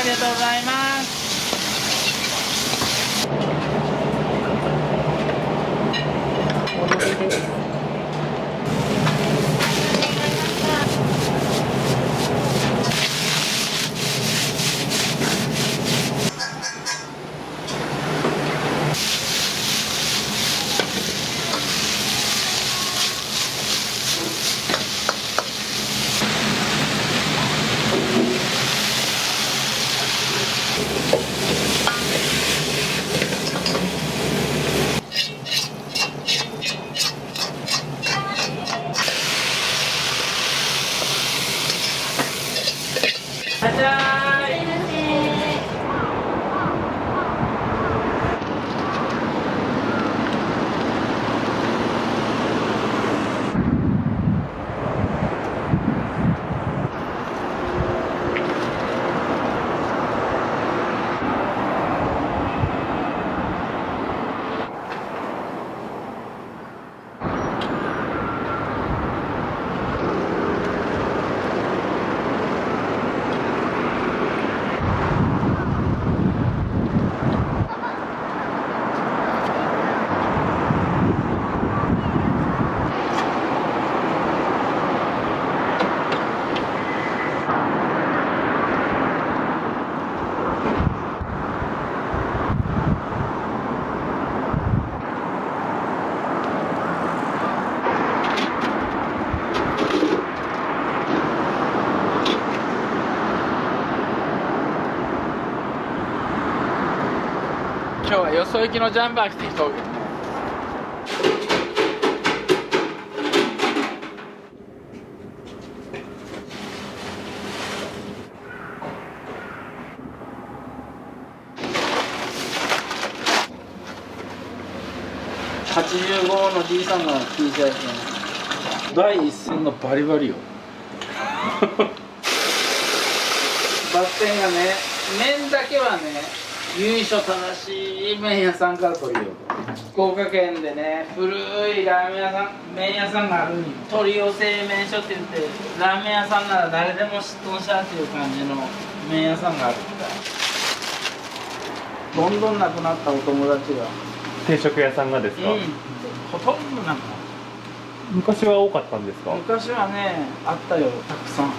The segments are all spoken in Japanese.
りがとうございます。おろしです。じゃーい。今日はよそ行きのジャンバー着てきとる。85のじいさんが聞いちゃうね。第一線のバリバリよ。バッテンがね、麺だけはね、由緒正しい麺屋さんから取るよ。福岡県でね、古いラーメン屋さん、麺屋さんがあるんよ。鳥尾製麺所って言って、ラーメン屋さんなら誰でも知っとんしゃっていう感じの麺屋さんがあるみたい。どんどんなくなったお友達が。定食屋さんがですか？うん、ほとんどなくなった。昔は多かったんですか？昔はね、あったよ、たくさん。も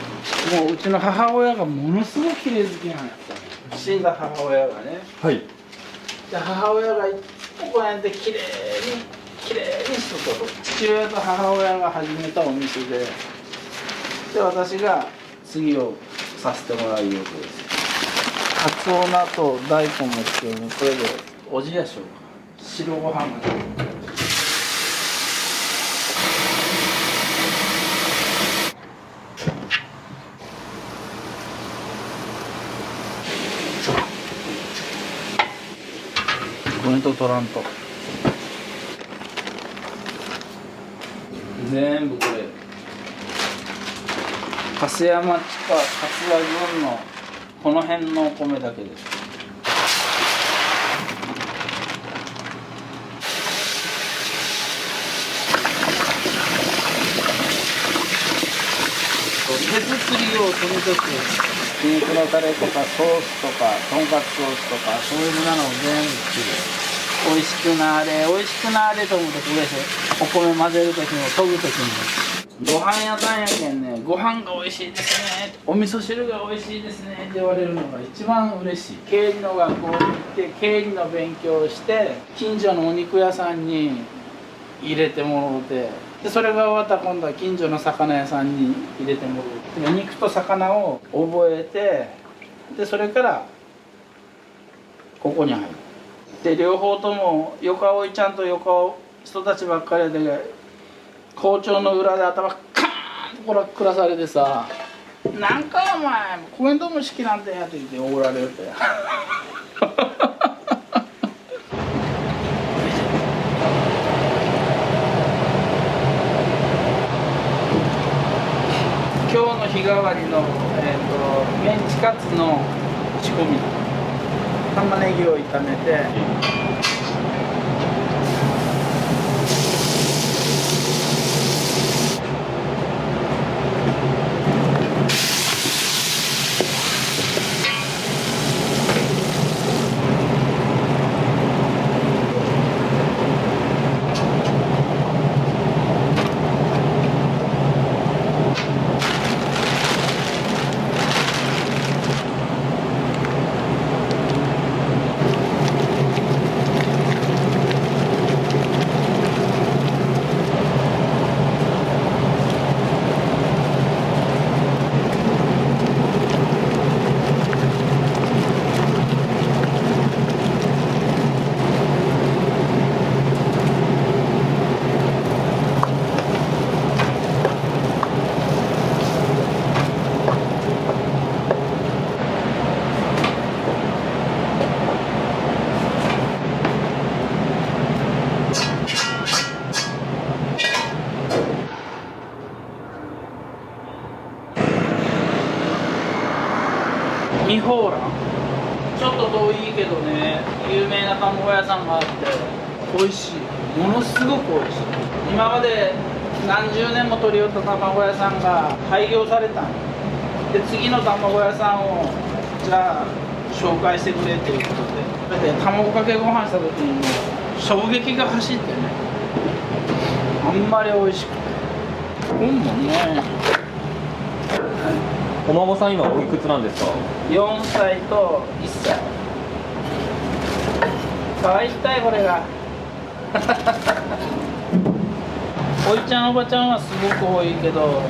ううちの母親がものすごく綺麗好きなんやった。死んだ母親がね。はい。で母親がいつもこうやって綺麗にしとる。父親と母親が始めたお店で、で私が次をさせてもらうようです。カツオナと大根も作るの、これでおじやしょうか。白ご飯がね。コメント取らんと全部これ粕山地下桂郡のこの辺のお米だけです。手作りをとにかくひき肉のタレとかソースとかとんかつソースとかそういうなのを全部作る。美味しくなれ美味しくなれと思ってこれでお米混ぜる時も研ぐ時もご飯屋さんやけんね、ご飯が美味しいですね、お味噌汁が美味しいですねって言われるのが一番嬉しい。経理の学校に行って経理の勉強をして近所のお肉屋さんに入れてもろうて、でそれが終わったら今度は近所の魚屋さんに入れてもらう。肉と魚を覚えて、でそれからここに入る。で両方とも横葵ちゃんと横葵人たちばっかりで校長の裏で頭カーンとこら食らされてさ「なんかお前コメントも式なんてや」って言って怒られるって。今日の日替わりの、メンチカツの仕込み、玉ねぎを炒めてミホーラン、ちょっと遠いけどね、有名な卵屋さんがあって美味しい、ものすごく美味しい。今まで何十年も取り寄った卵屋さんが廃業されたんで、次の卵屋さんをじゃあ紹介してくれっていうことで、卵かけご飯した時にもう衝撃が走ってね、あんまり美味しくて、ほんまね。お孫さん今おいくつなんですか？ 4歳と1歳。かわいいったいこれが。おいちゃんおばちゃんはすごく多いけど、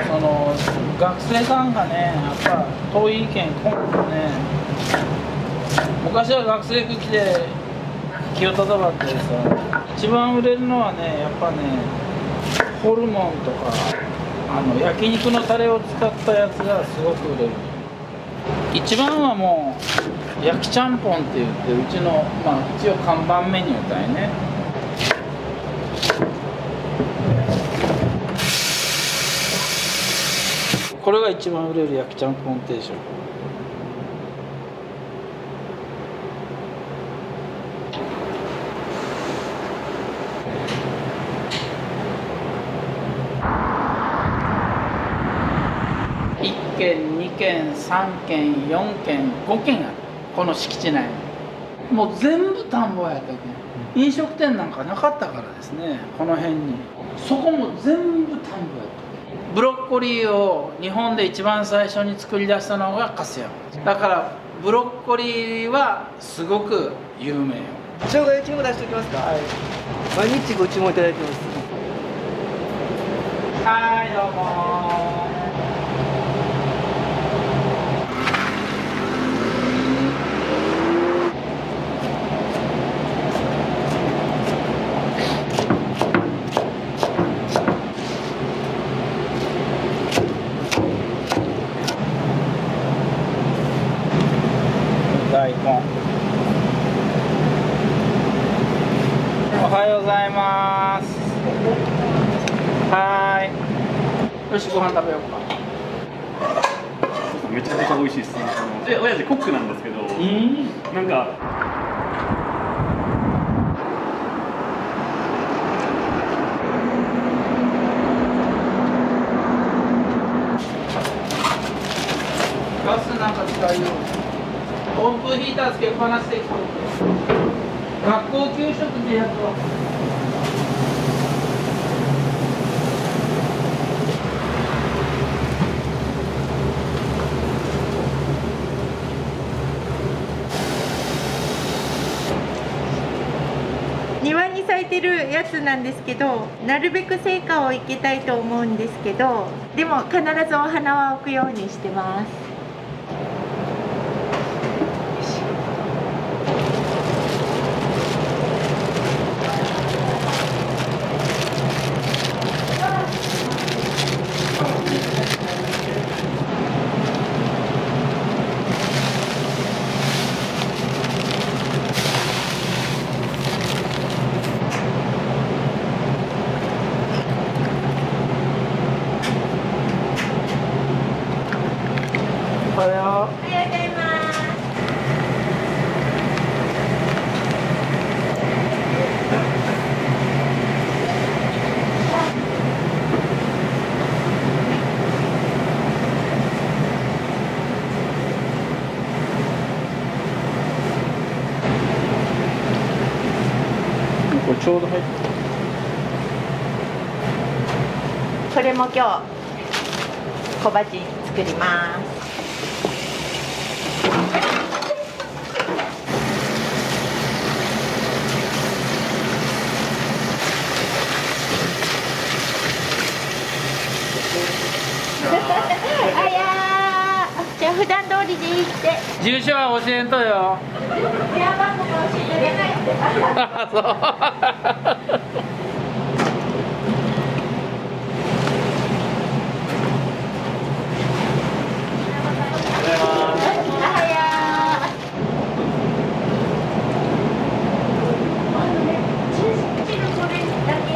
その学生さんがね、やっぱ遠い県今度ね、昔は学生服着て清田ばってさ、一番売れるのはね、やっぱね、ホルモンとか焼肉のタレを使ったやつがすごく売れる。一番はもう焼きちゃんぽんって言ってうちの、まあ一応看板メニューだよね。これが一番売れる焼きちゃんぽん定食。1軒2軒3軒4軒5軒ある、この敷地内に。もう全部田んぼやったけん、飲食店なんかなかったからですね、この辺に。そこも全部田んぼやった。ブロッコリーを日本で一番最初に作り出したのが粕山だから、ブロッコリーはすごく有名よ。生姜焼きも出しておきますか？はい。毎日ご注文いただいてます。はい、どうも。大根。おはようございます。はーい。よし、ご飯食べようか。めちゃめちゃ美味しいです。親父コックなんですけど、なんかガスなんか使うよ。温風ヒーターつけっぱなしできとって。学校給食ってやつは。庭に咲いてるやつなんですけど、なるべく成果を生けたいと思うんですけど、でも必ずお花は置くようにしてます。おはよう。おはようございます。これちょうど入ってる。これも今日小鉢作ります。あやー、じゃあ普段通りでいいって。住所は教えんとよ。電話番号も教えてないって。あ、そう。あやー。汁それだけ。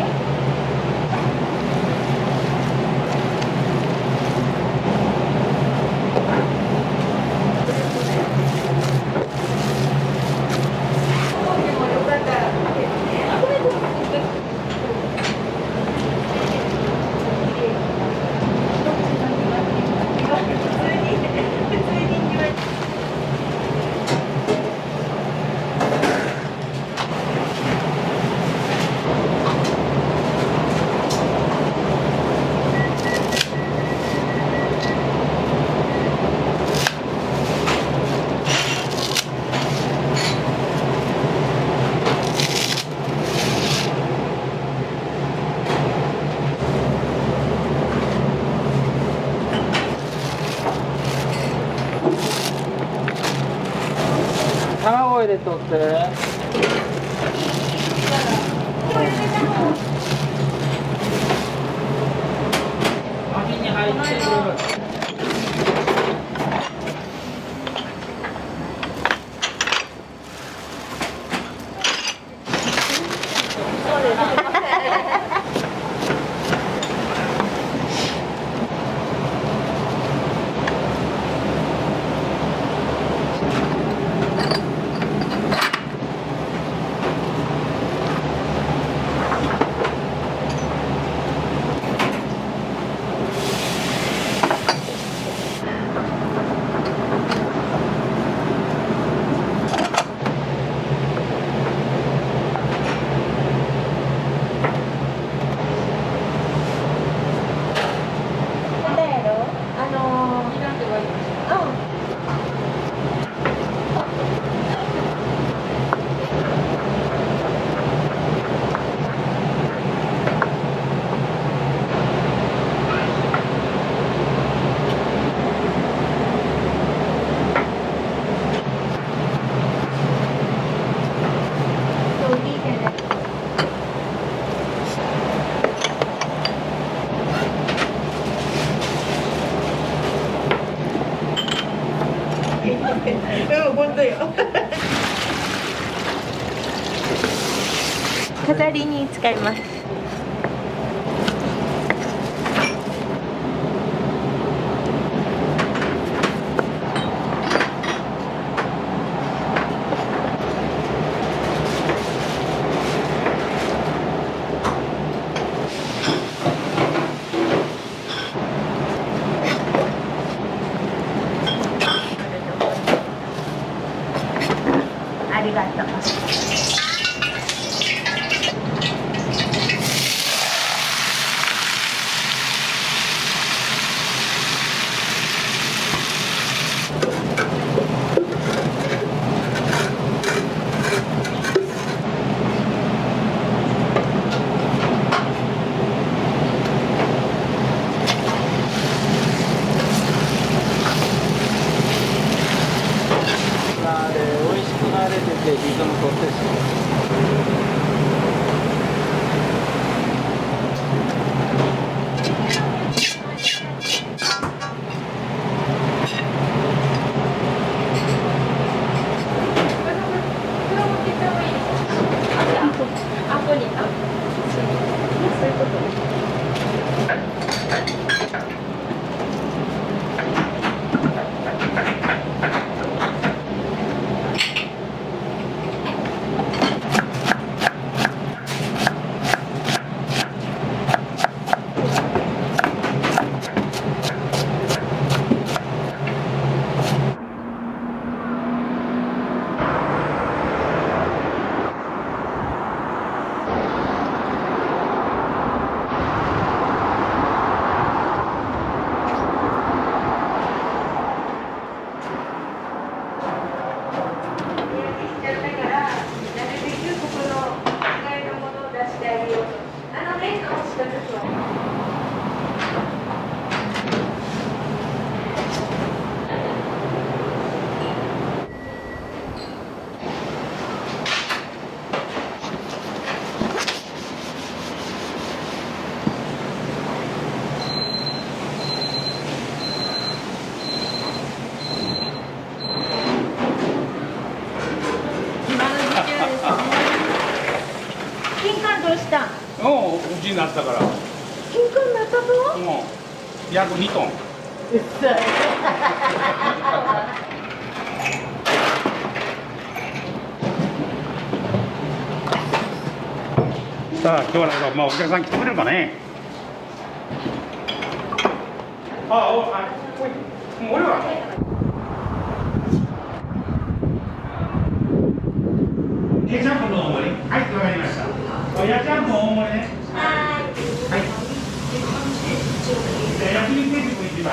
イレ取って網に入ってる本当よ。飾りに使います。ありがとう。美味しくなれててリズム取ってし金柑どうした？うちになったから。金柑なったぞ。約2トン。さあ今日はなんか、お客さん来てくれるかね。俺は。ケチャップの大盛り。はい、わかりました。親ちゃんの大盛りね。はい。焼肉定食1枚。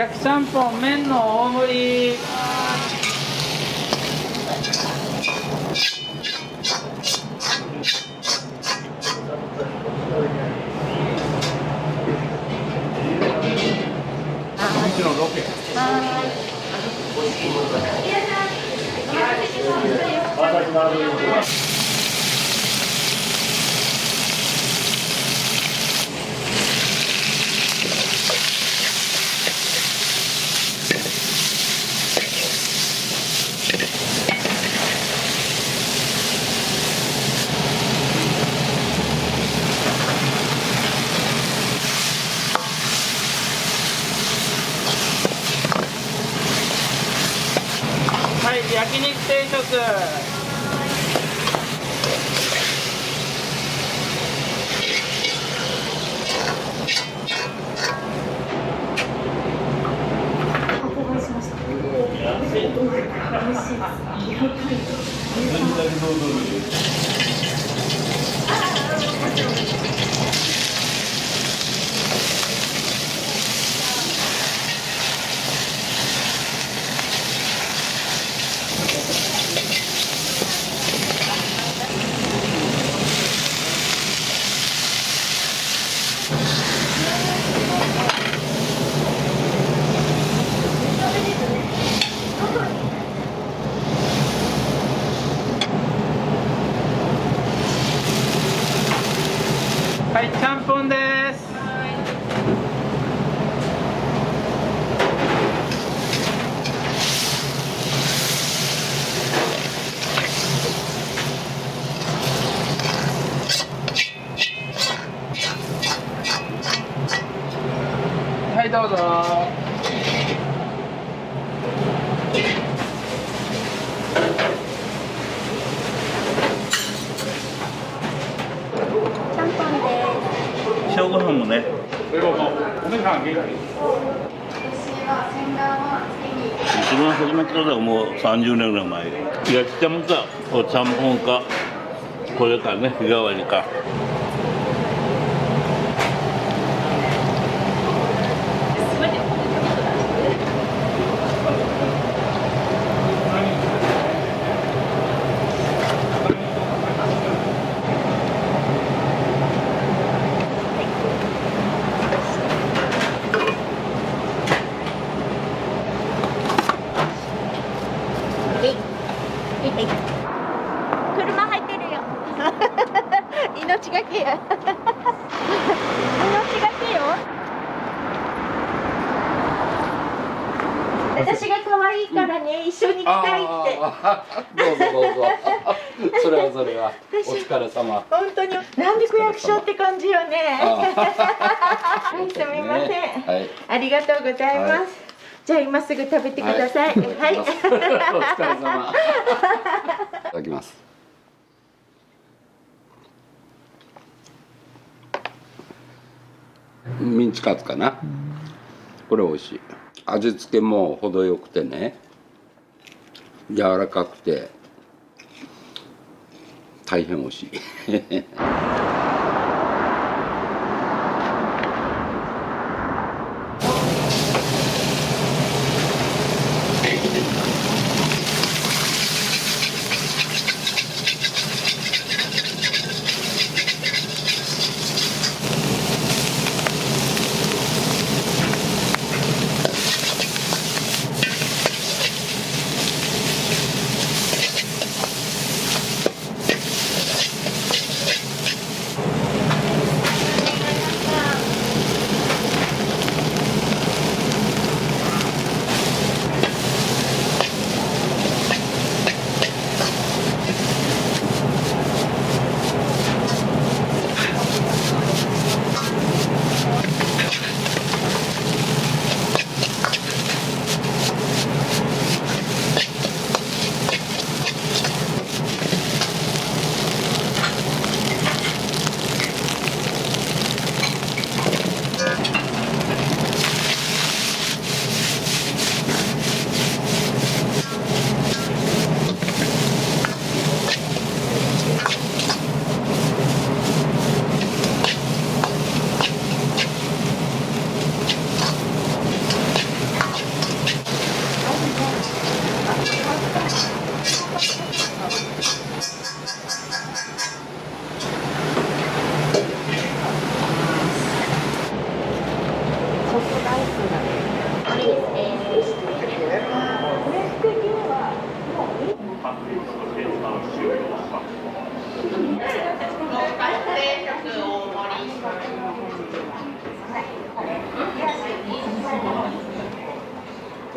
焼きちゃんぽん麺の大盛り。はい、焼肉定食。はい、ちゃんぽんです。はい、どうぞ。正午半もね。それはもうお姉さん元気。一番初めからもう30年ぐらい前。焼きちゃんか、おちゃんぽんか、これかね、日替わりか。車入ってるよ。命がけや。命がけよ。私が可愛いからね、一緒に来たいって。どうぞどうぞ。それはそれは。お疲れ様。本当になんで区役所って感じよね。はい、すみません。はい。ありがとうございます。はいじゃあ今すぐ食べてください。はい。お疲れ様。いただきます。ミンチカツかな。これ美味しい。味付けも程よくてね。柔らかくて。大変美味しい。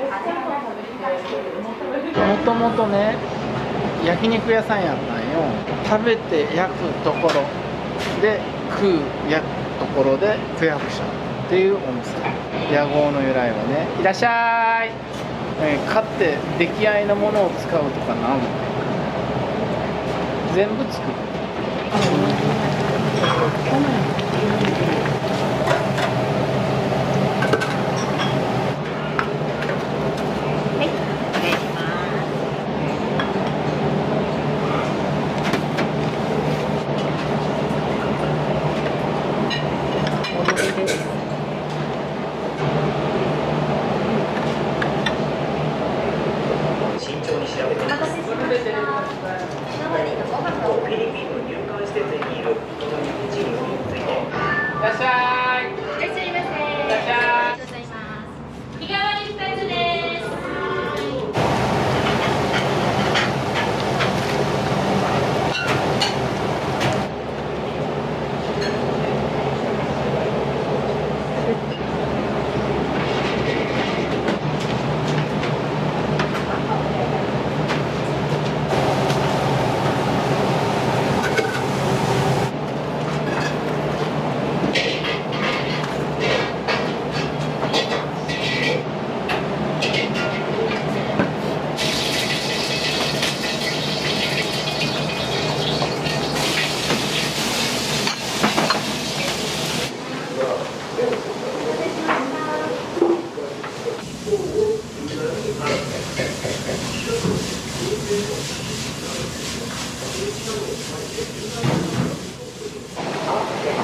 もともとね焼肉屋さんやったんよ。食べて焼くところで焼くところで区役所っていうお店。屋号の由来はね、いらっしゃい、買って出来合いのものを使うとかなんも全部作る。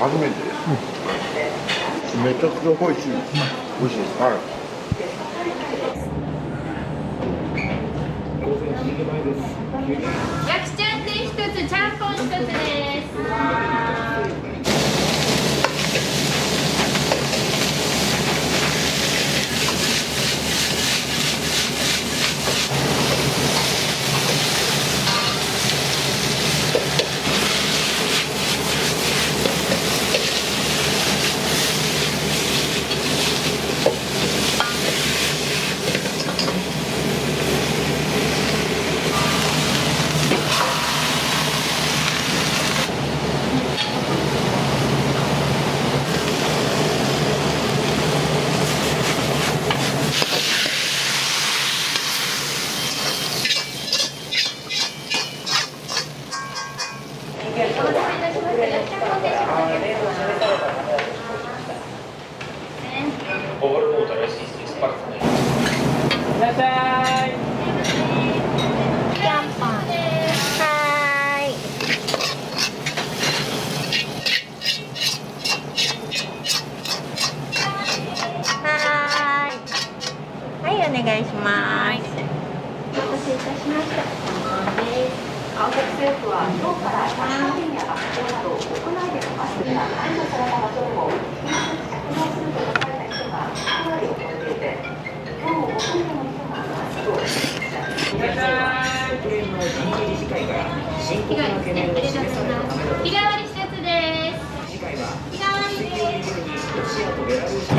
初めてです。めちゃくちゃ美味しい。美味しいです。はい。焼きちゃんで一つ、ちゃんぽん一つです。お願いします。お待たせいたしました。韓国政府は今日から百貨店や学校など屋内でのマスクが解除された場所でも引き続き着用すると書かれた人が9割を超えていて、今日もほとんどの人がマスクをしていました。国連の緊急理事会が深刻な懸念を示されたためだと。日替わり一つです。次回は日替わりです。ロシアとベラルーシ。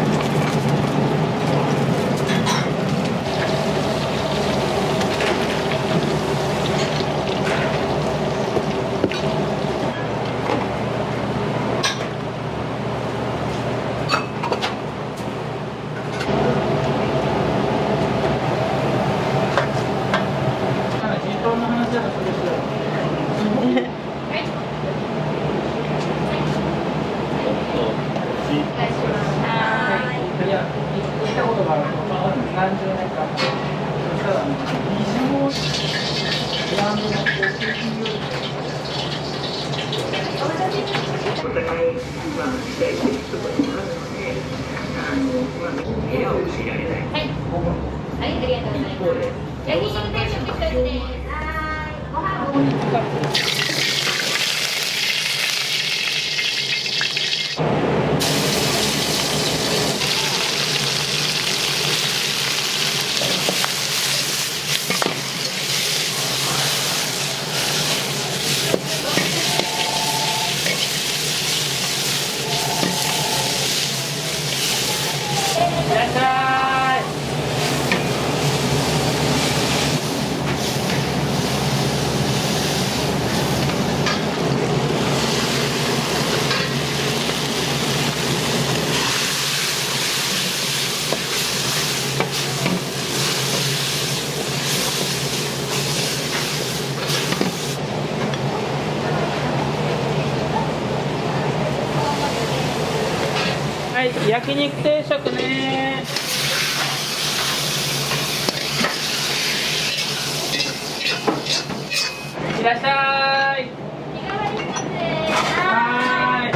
いらっしゃい。焼肉定食ね。いらっしゃい。はーい。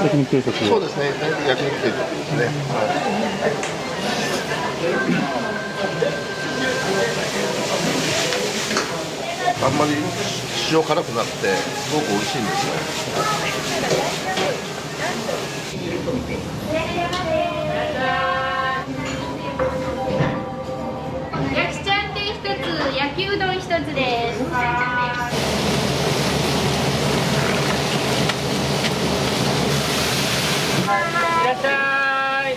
焼肉定食。そうですね。大体焼肉定食ですね。あんまり塩辛くなくてすごく美味しいんですよ。焼きちゃんで一つ、焼きうどん一つです。いらっしゃい。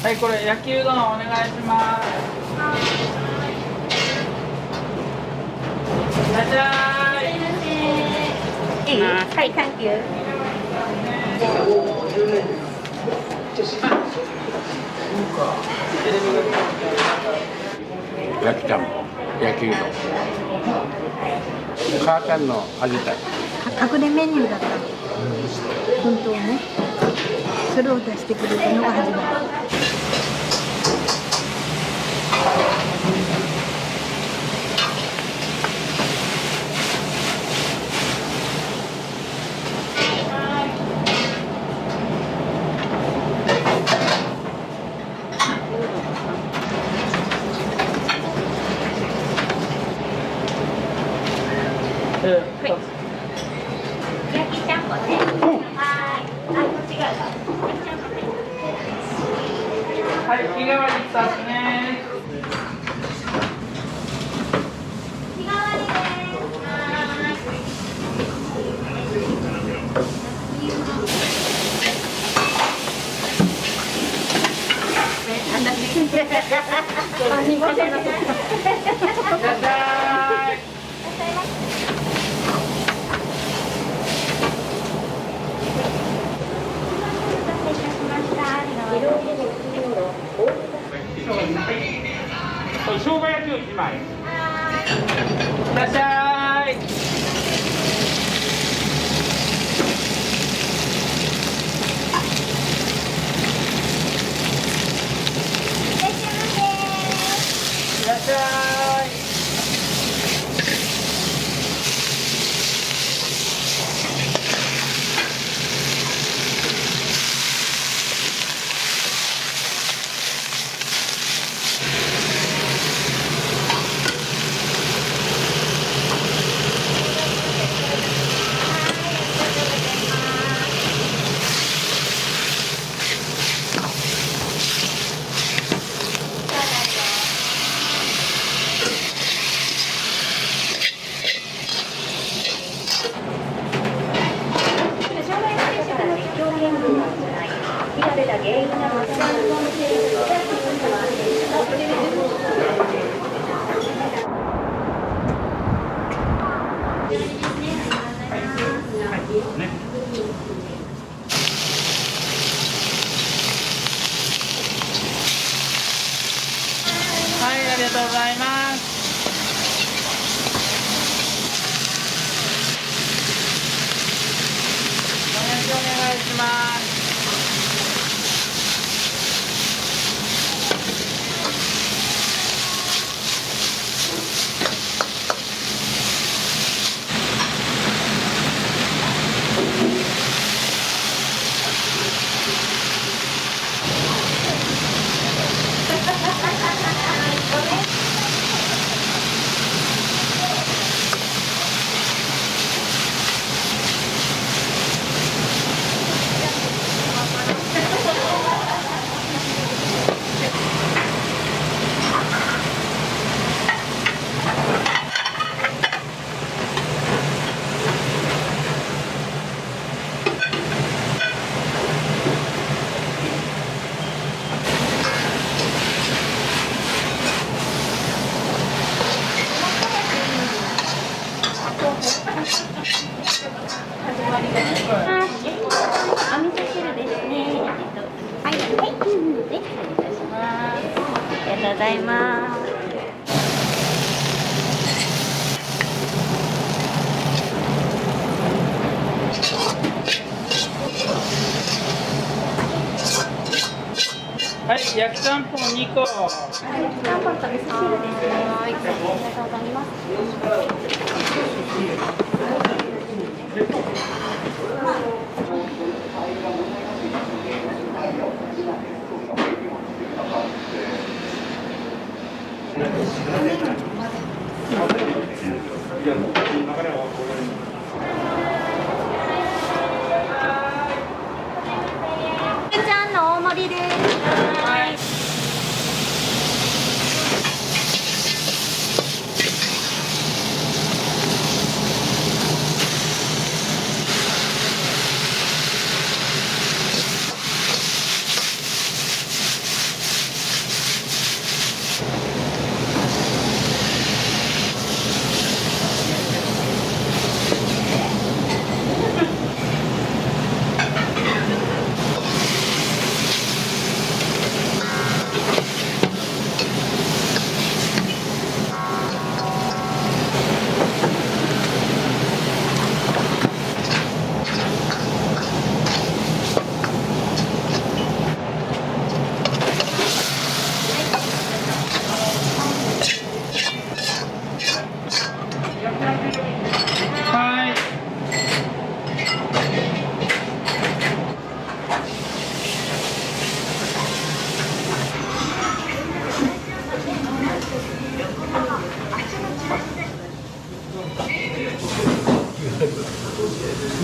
はい、これ焼きうどんお願いします。いらっしゃい。いい？はい、サンキュー。焼きちゃんぽん、焼きうどん。母ちゃんの味だよ。隠れメニューだったの。本当はね。それを出してくれたのが初めて。焼きちゃんぽんね。はい。こっち側が。はい、日替わり2つね。日替わりです。いらっしゃい。これ生姜焼きを1枚。いらっしゃい。いらっしゃい。はい、ありがとうございます。お願いします。とうございます。はい、焼きちゃんぽん2個。ちゃんぽんと味噌汁ですね。はい、ありがとうございます。ちゃんの大盛りです。はい。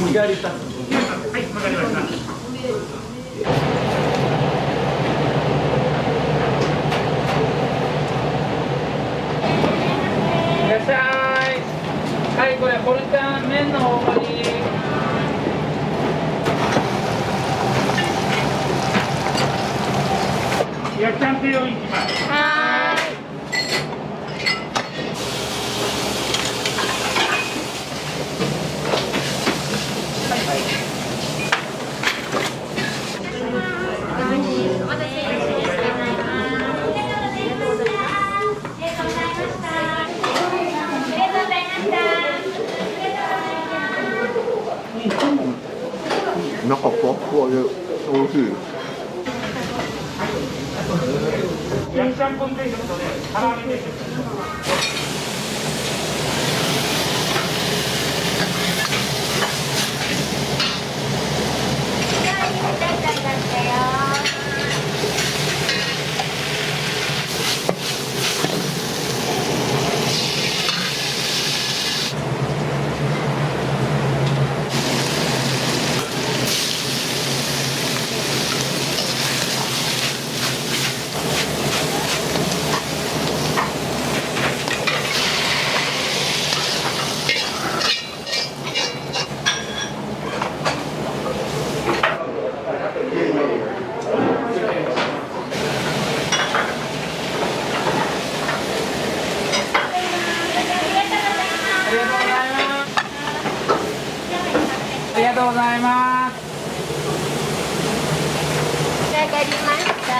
日帰り2つ。はい、わかりました。いらっしゃい。はい、これホルちゃん麺の大盛り。焼きちゃんぽんいきます。はーい。中ふわふわで美味しい。焼きちゃんぽん定食とね、唐揚げ定食。ありがとうございます。仕上がりました。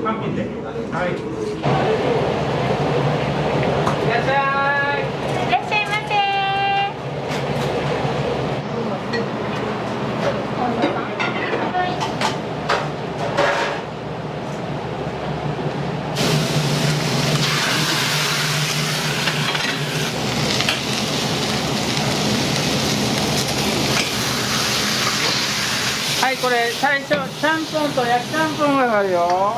単品で。はい。いらっしゃい。いらっしゃいまはい、これ最初ちゃんぽんと焼きちゃんぽんがあるよ。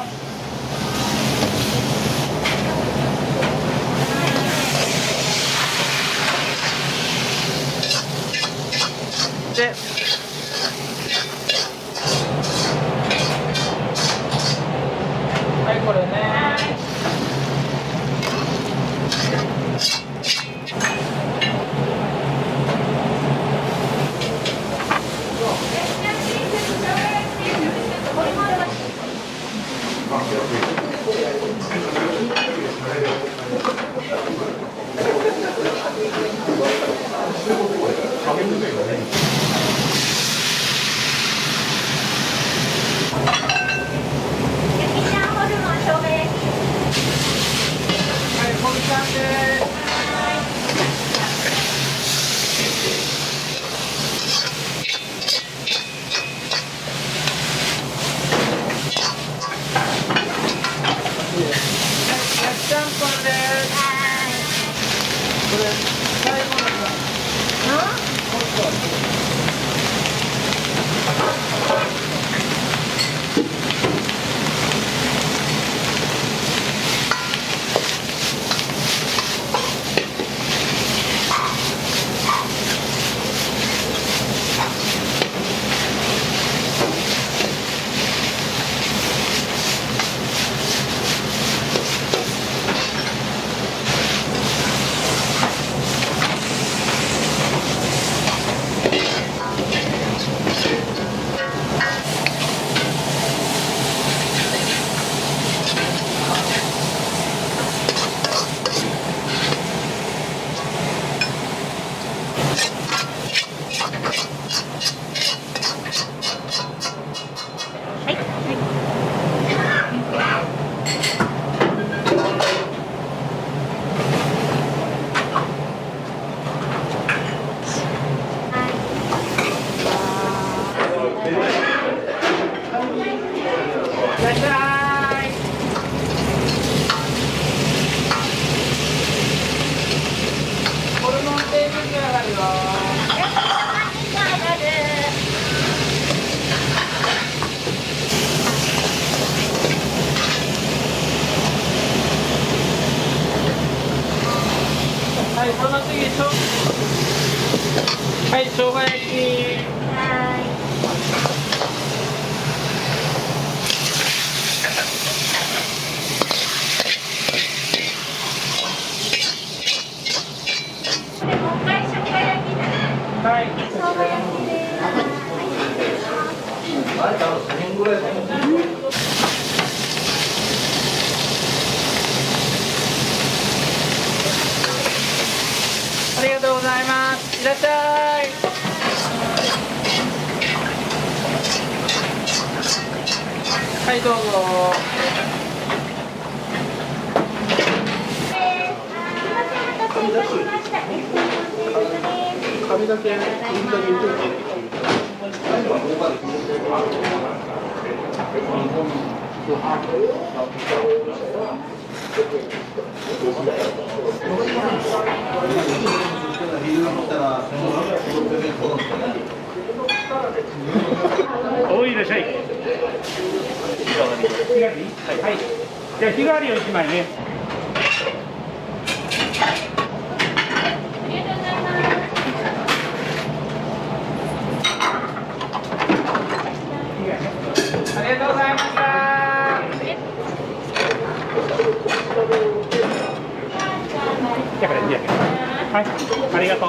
はい、生姜焼き。ありがとうございます。いらっしゃい。はいどうぞ。紙だけおいらっしゃい。はい。じゃあ日替わりを1枚ね。ありがとうございました。じゃあこれ200円。はい。ありがとう。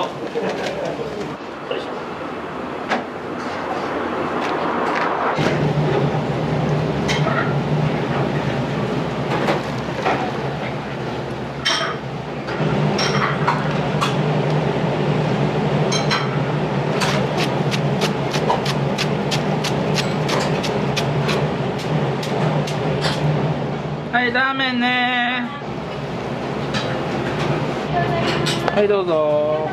はい、ラーメンね。はい、どうぞ。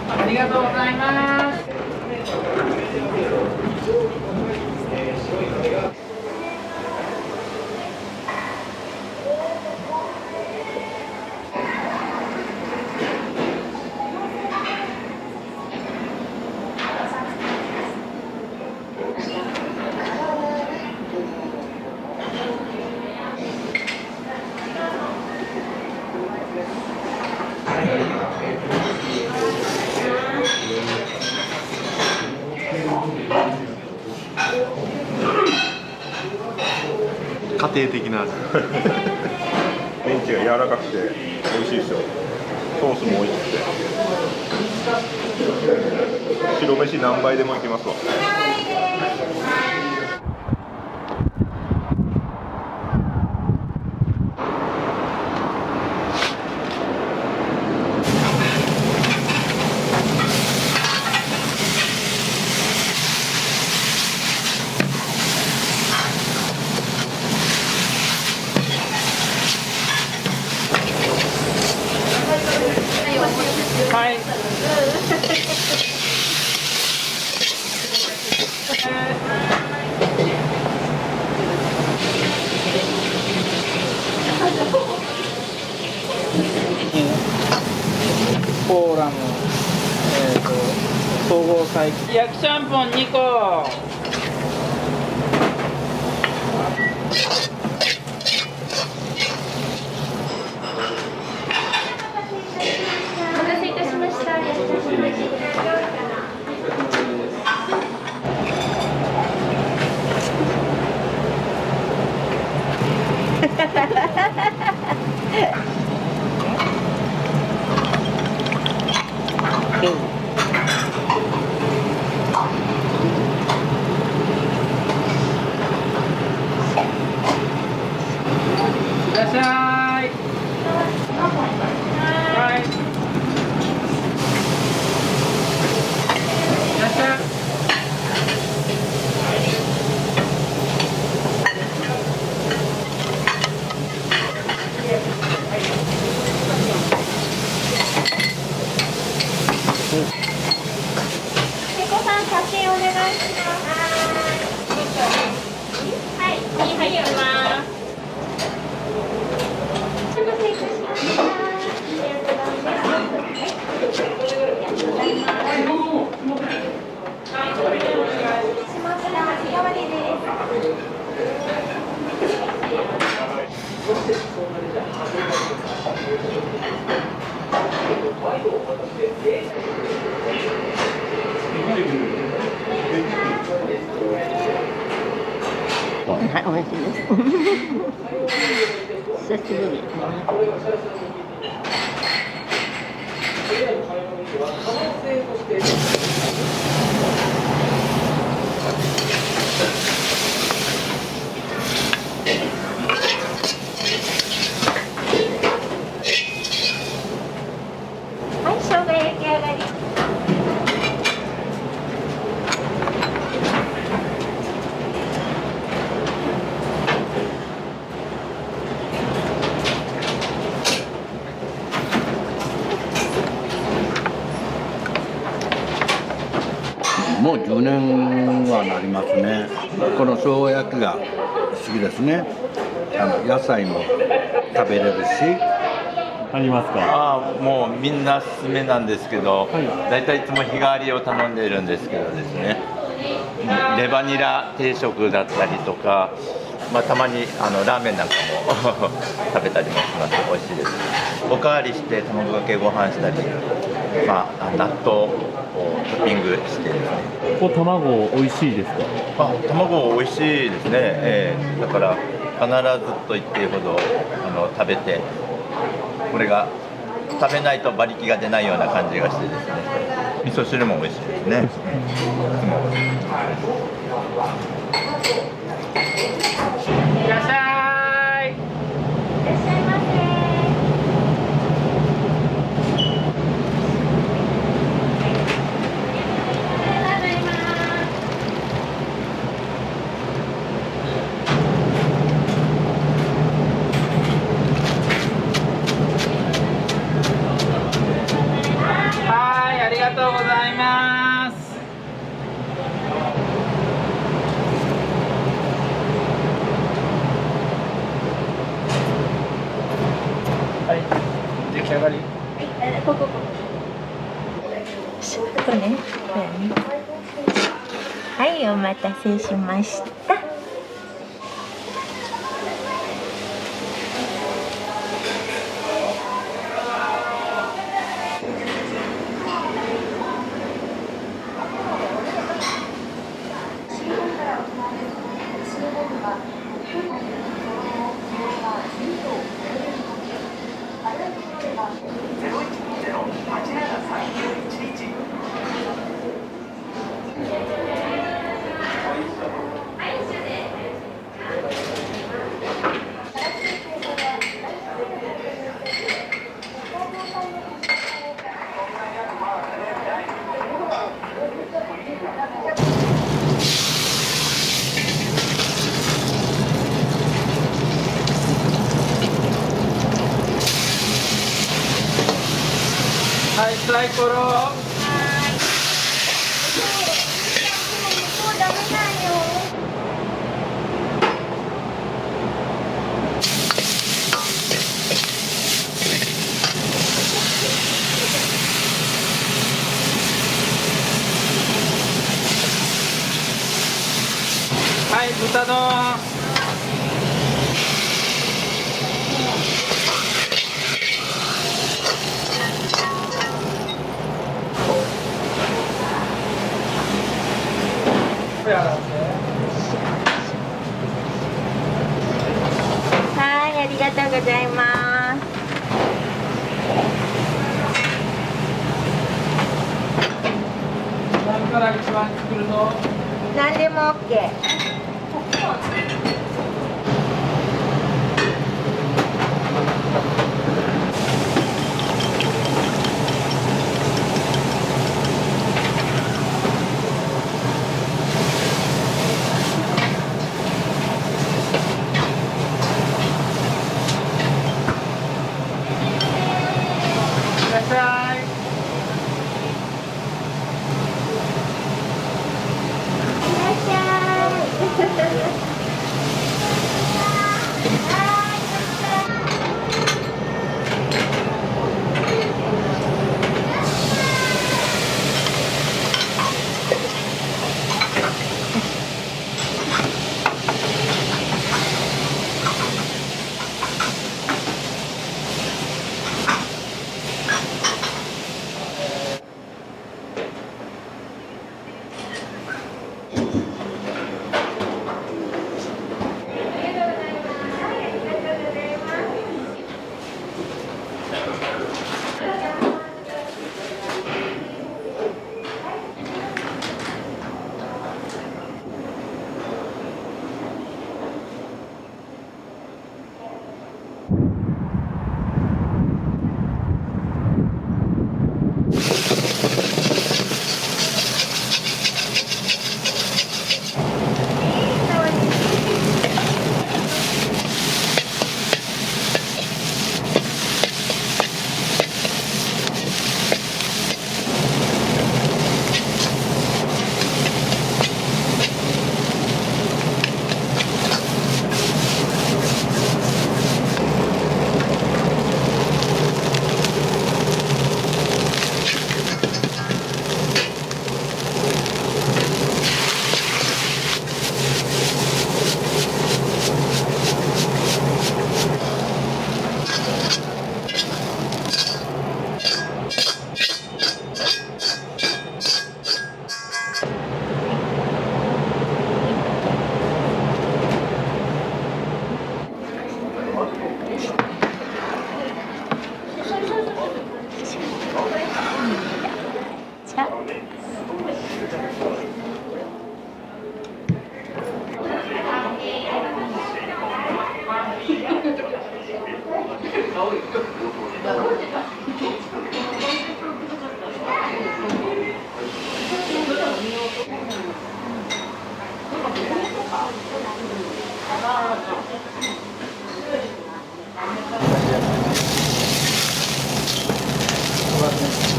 ありがとうございます。家庭的な味。チが柔らかくて美味しいですよ。ソースも美味しくて白飯何杯でもいけますわ。はい。コーラの、総合会焼きちゃんぽん2個。お待たせいたしました。焼きちゃんぽんです。いらっしゃい。はい。いらっしゃい。瀬古さん、写真お願いします。はい、2杯いきます。お待たせいたしました。しました。日替わりです。はい、美味しいです。久しぶり。はい、生姜焼き上がり。もう10年はなりますね。この生姜焼きが好きですね。野菜も食べれるし。ありますか。ああ、もうみんな勧めなんですけど、だいたいいつも日替わりを頼んでいるんですけどですね、レバニラ定食だったりとか、まあ、たまにラーメンなんかも食べたりもします。美味しいです。おかわりして卵かけご飯したり、まあ、納豆をトッピングしてですね。ここ卵美味しいですか。あ、卵美味しいですね。だから必ずと言っていいほど食べて、これが食べないと馬力が出ないような感じがしてですね。味噌汁も美味しいですね。いつも。いらっしゃい。いらっしゃいませ。はい、ありがとうございます。はい、出来上がり。ここ。ここね。はい、お待たせしました。サイコロ。はい、豚丼。はい、ありがとうございます。何から一番作るの？何でも OK。いらっしゃい。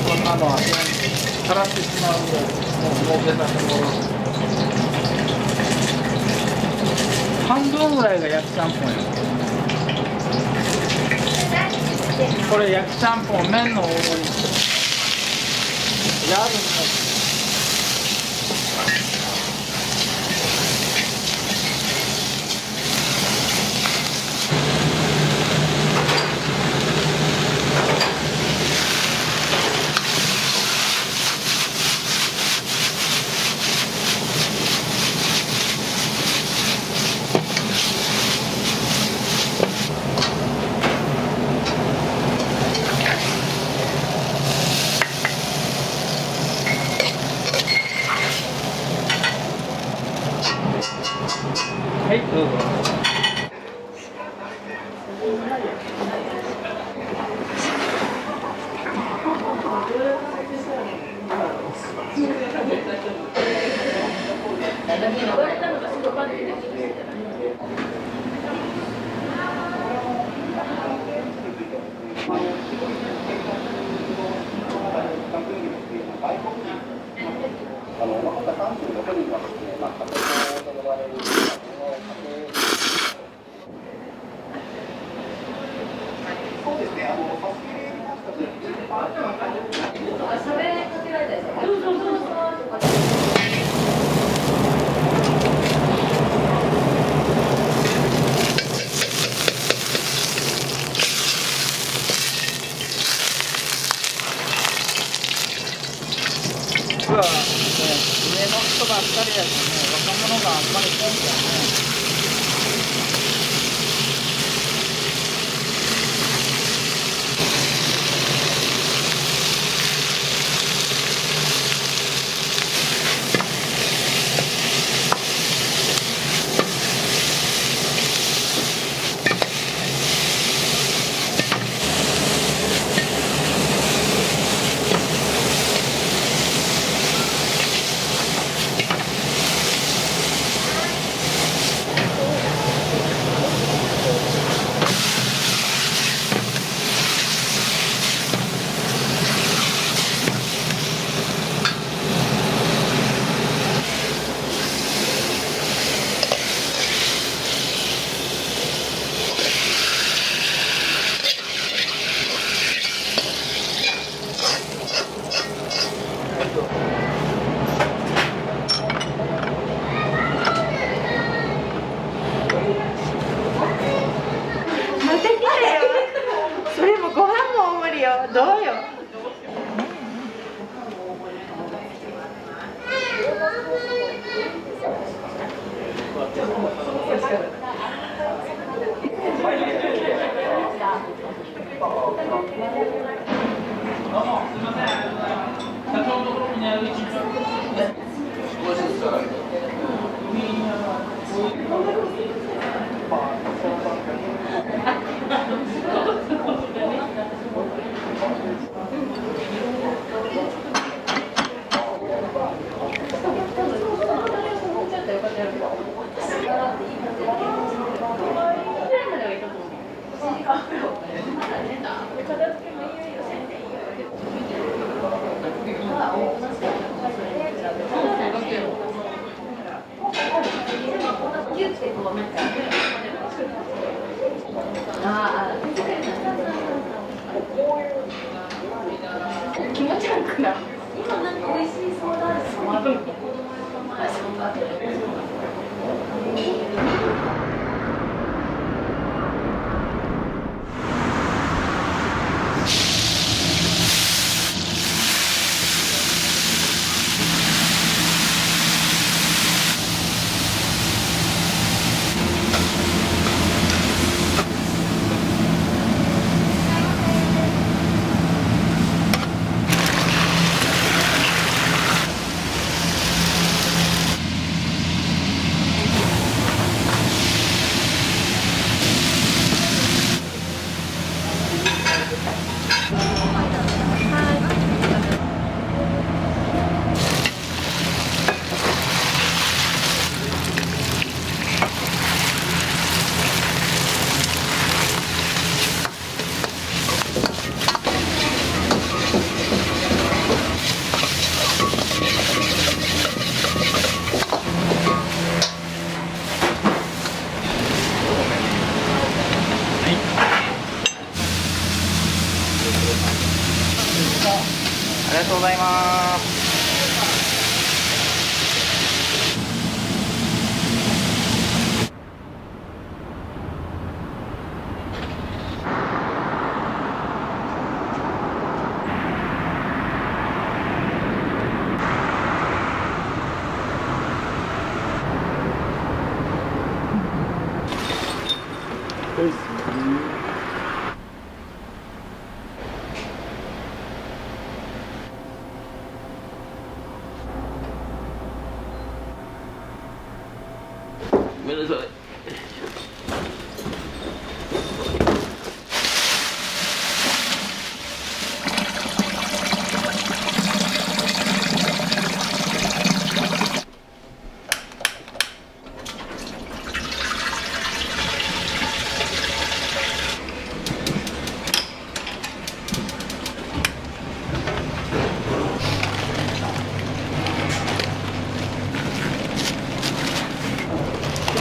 こんなのは枯らしてしまうぐらいもう儲けたところ半分ぐらいが焼きちゃんぽんやこれ焼きちゃんぽん麺の大盛りやるんだ僕はね、上の人ばっかりやしね、若者があんまり来ないんだよね。どうよ。気持ち悪くなる。今なんか美味しいソーダです。ありがとうございます。ごめんなさい。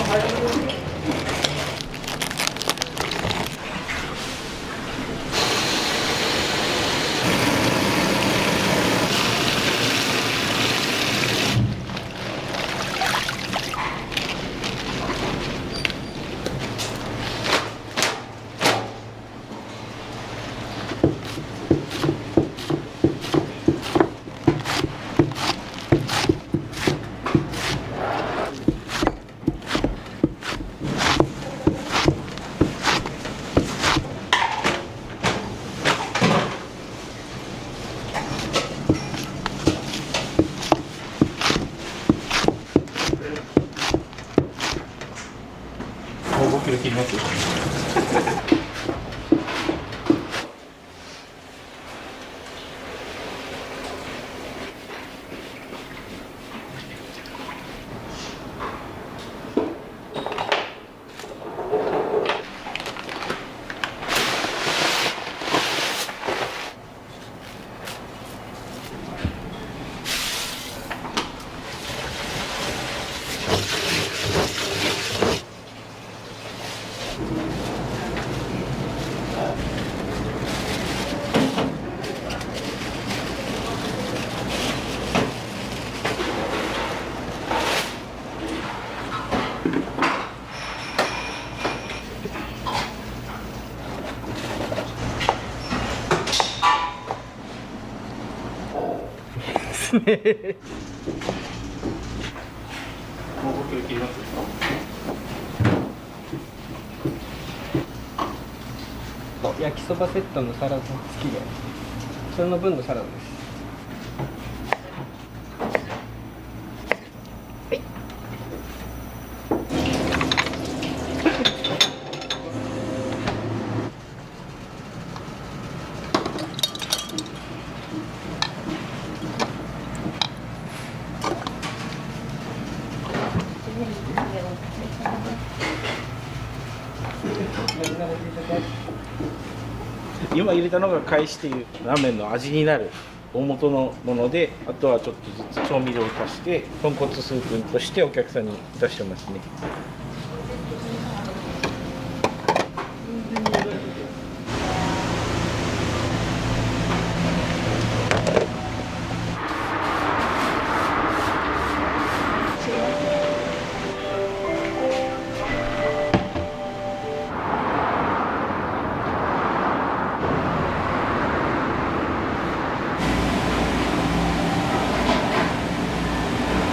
はい。切ります。もう僕切ります。焼きそばセットのサラダ付きで、それの分のサラダです。今入れたのが返しっていうラーメンの味になる大元のもので、あとはちょっとずつ調味料を足して豚骨スープとしてお客さんに出してますね。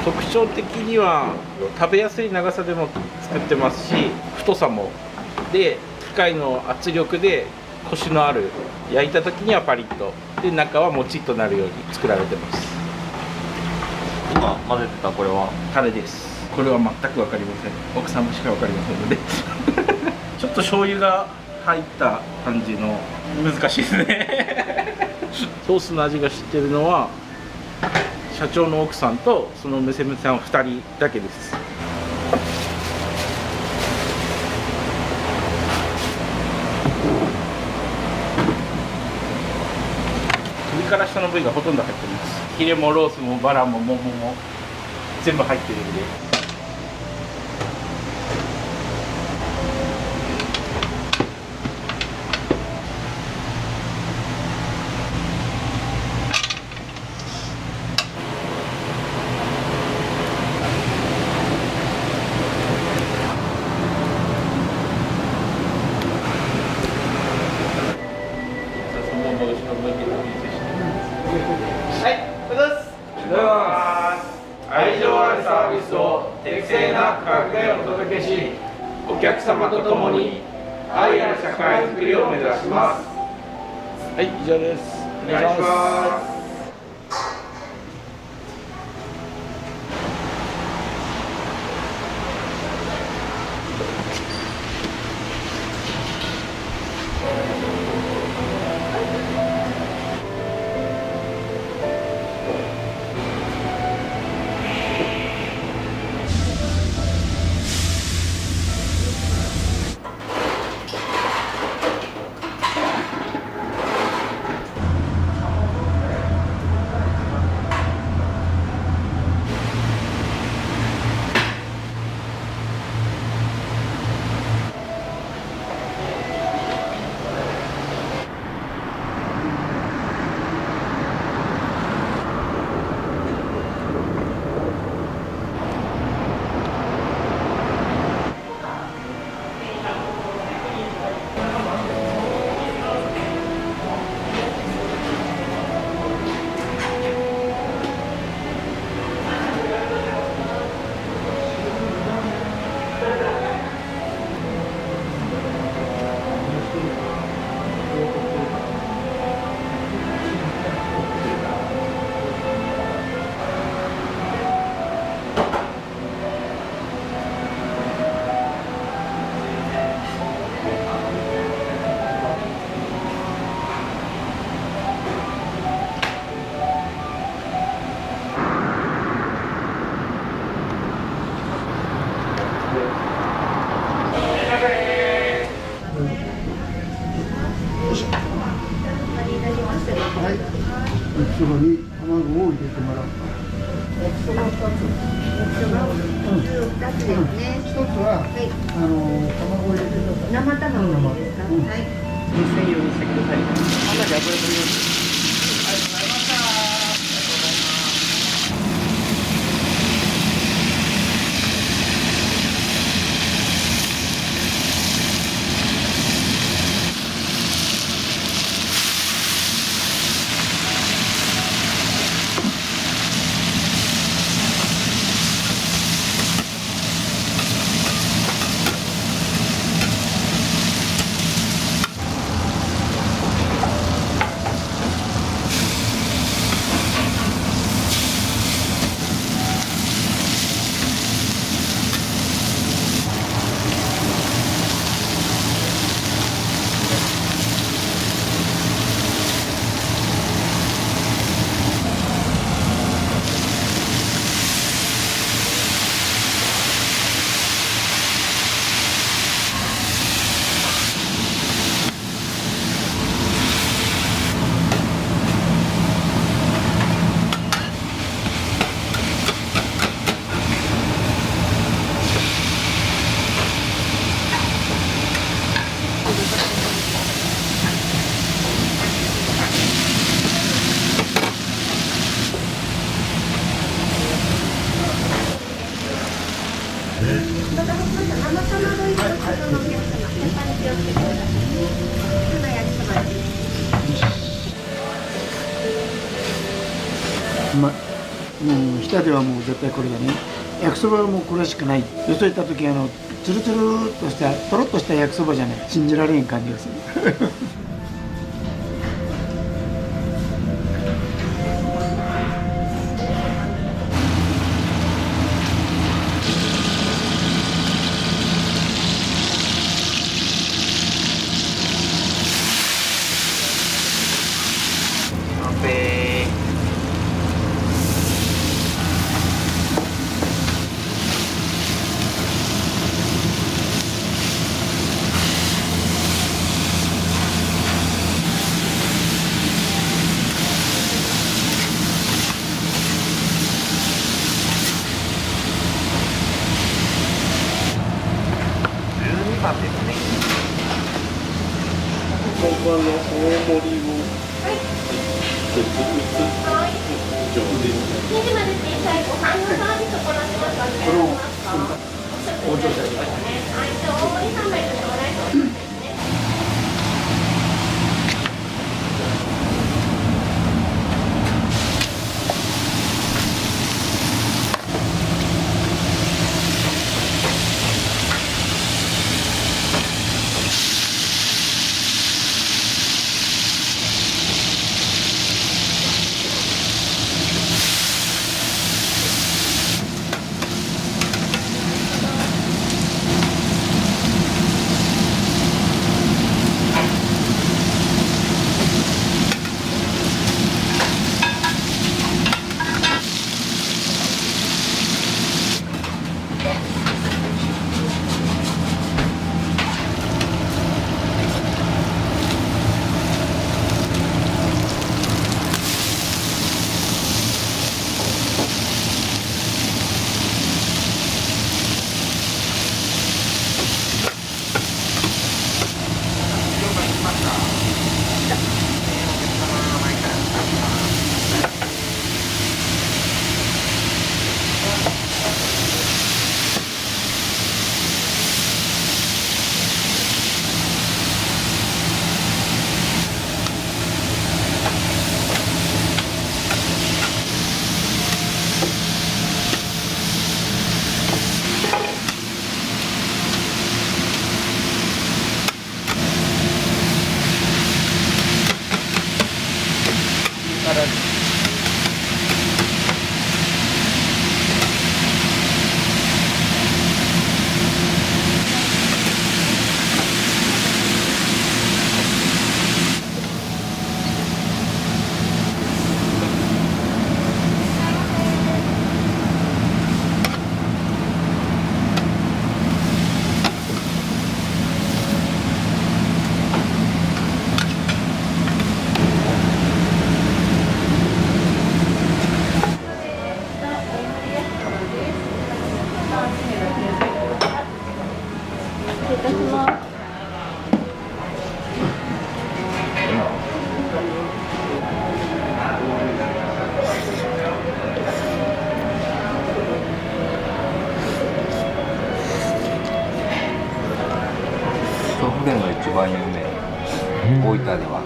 特徴的には食べやすい長さでも作ってますし、太さもで、機械の圧力でコシのある、焼いた時にはパリッとで、中はもちっとなるように作られてます。今混ぜてたこれはタレです。これは全く分かりません。奥様しか分かりませんのでちょっと醤油が入った感じの難しいですねソースの味が知ってるのは社長の奥さんとその娘さん2人だけです。首から下の部位がほとんど入ってます。ヒレもロースもバラもモモも全部入ってるんで。愛情あるサービスを適正な価格でお届けし、お客様と共に愛ある社会づくりを目指します。はい、以上です。お願いします。いたします。はい。焼きそばに卵を入れてもらう。焼きそば2つ。焼きそば2つですね。一つは、卵を入れてください。生卵ですか。はい。専用にしてください。あんなに油取ります。もう日田ではもう絶対これだね。焼きそばはもうこれしかない。よそ行った時ツルツルっとしたとろっとした焼きそばじゃない。信じられん感じがする。番ですね。ここ大盛りを一つずつ上手に。最後半のサービス行ってますので、これを包丁してあげます。大盛り3枚と頂戴そうですね。こ大分では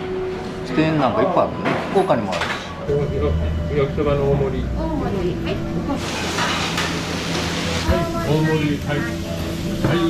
支店なんかいっぱいあるね。福岡にもあるし。焼きそばの大盛り。大盛り、はい。大盛り、はい。は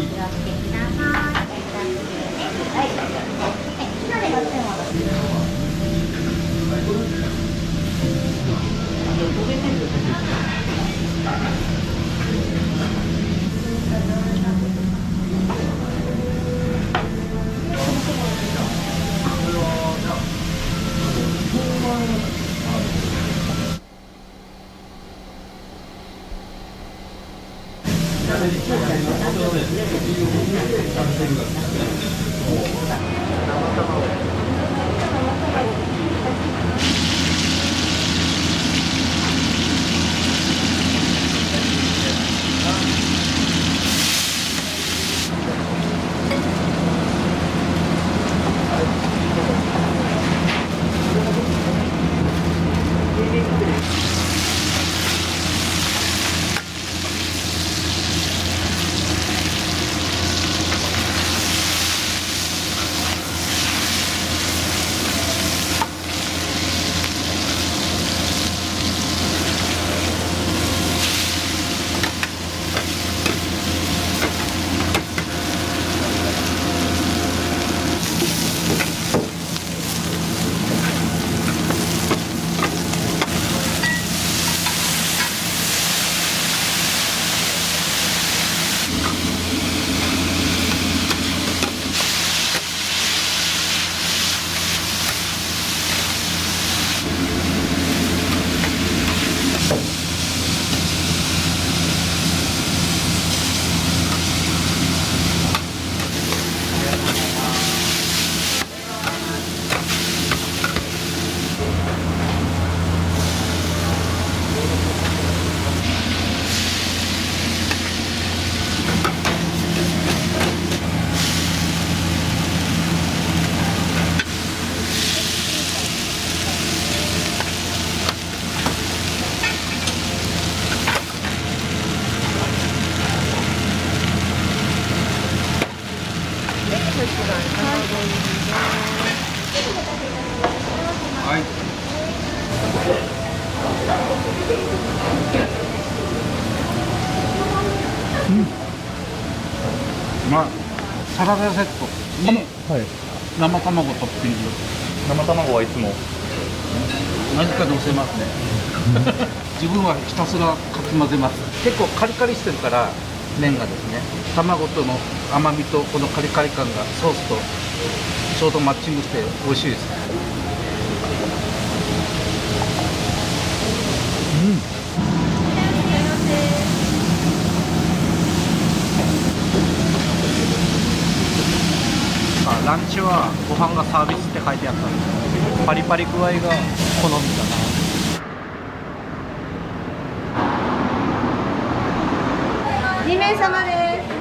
い。まあ、サラダセットに生卵トッピング。生卵はいつも何か乗せますね。自分はひたすらかき混ぜます。結構カリカリしてるから麺がですね、卵との甘みとこのカリカリ感がソースとちょうどマッチングして美味しいですね。ランチはご飯がサービスって書いてあったんですけど、パリパリ具合が好みだな。2名様です。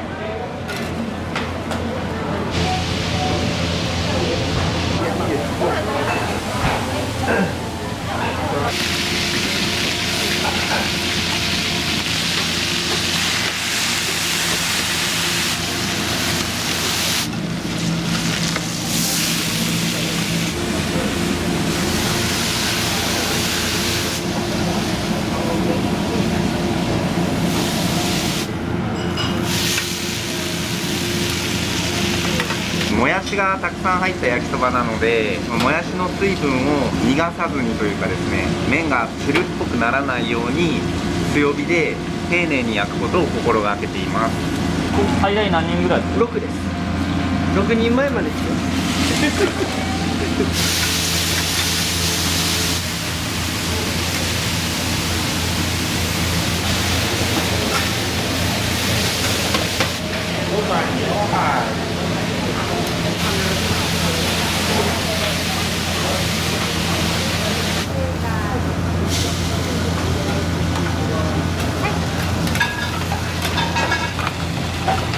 もやしがたくさん入った焼きそばなので、もやしの水分を逃がさずにというかですね、麺がつるっぽくならないように強火で丁寧に焼くことを心がけています。最大何人ぐらいですか？6です。6人前までですよ。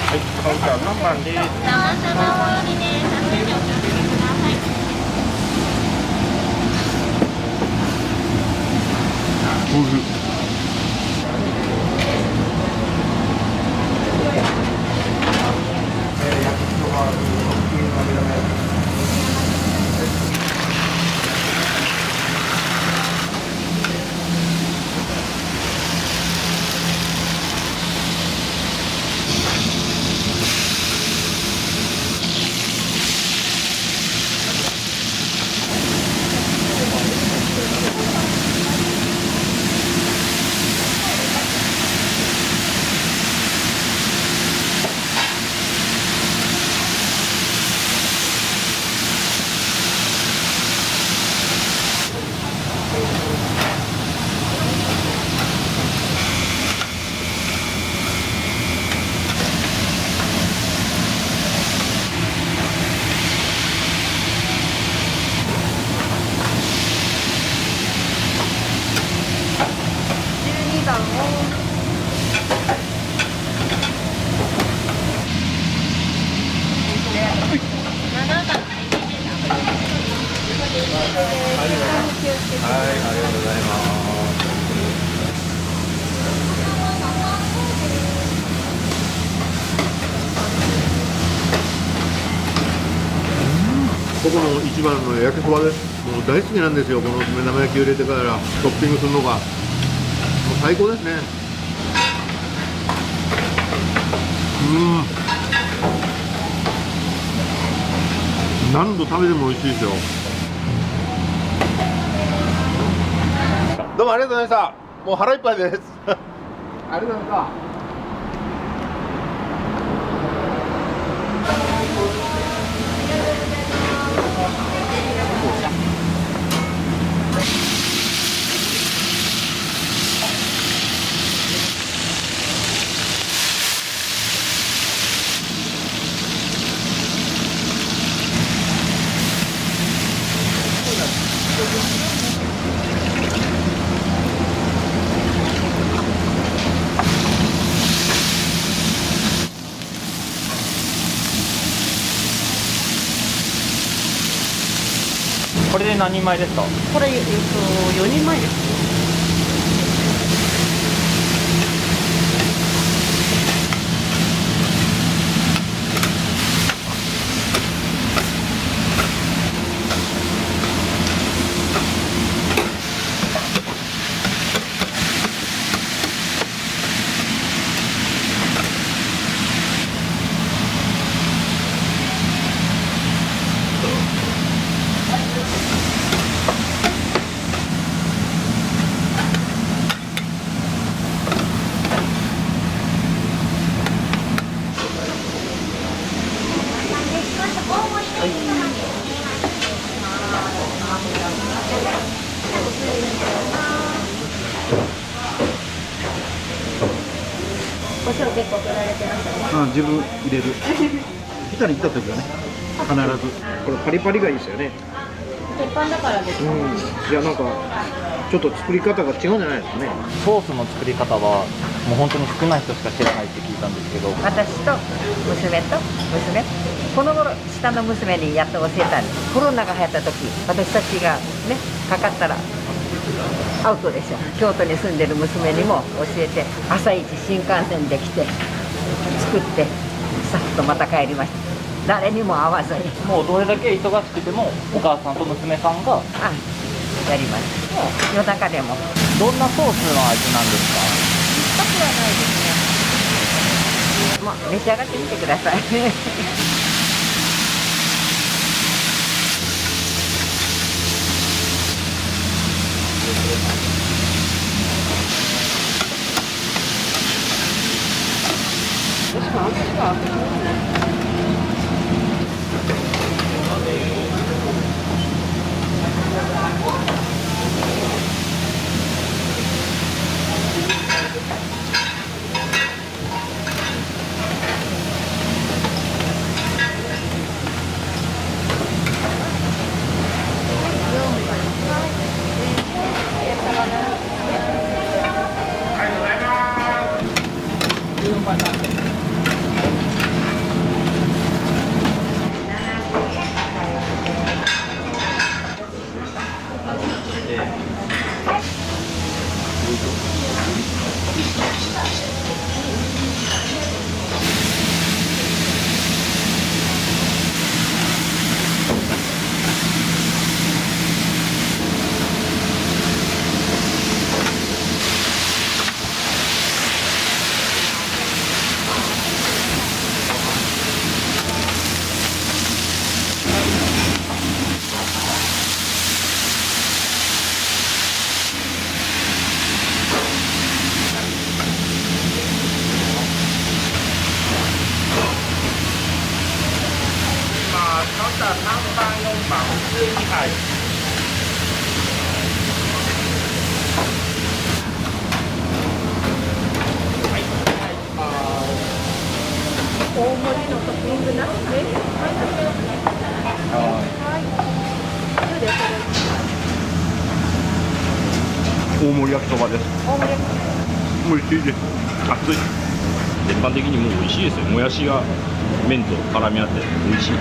はい、カウンター何番です。生卵おいりです。ここの一番の焼きそばです。もう大好きなんですよ。この目玉焼きを入れてからトッピングするのがもう最高ですね。何度食べても美味しいですよ。どうもありがとうございました。もう腹いっぱいです。ありがとうございました。これで何人前ですか？これ、4人前です。胡椒結構取られてましたね。自分入れる。ピタに来た時はね、必ず。これパリパリがいいですよね。鉄板だからですか。いやなんかちょっと作り方が違うんじゃないですかね。ソースの作り方はもう本当に少ない人しか知らないって聞いたんですけど、私と娘この頃下の娘にやっと教えたんです。コロナが流行った時、私たちがねかかったらアウトでしょ。京都に住んでる娘にも教えて、朝一新幹線で来て作ってさっとまた帰りました。誰にも会わずに。もうどれだけ忙しくてもお母さんと娘さんがやります。夜中でも。どんなソースの味なんですか？酸っぱくはないですね。まあ召し上がってみてください。大盛りのトッピングなしで。大盛り焼きそばです。大盛り焼きそば。美味しいです。熱い。全般的にもう美味しいですよ。もやしが麺と絡み合って美味しい。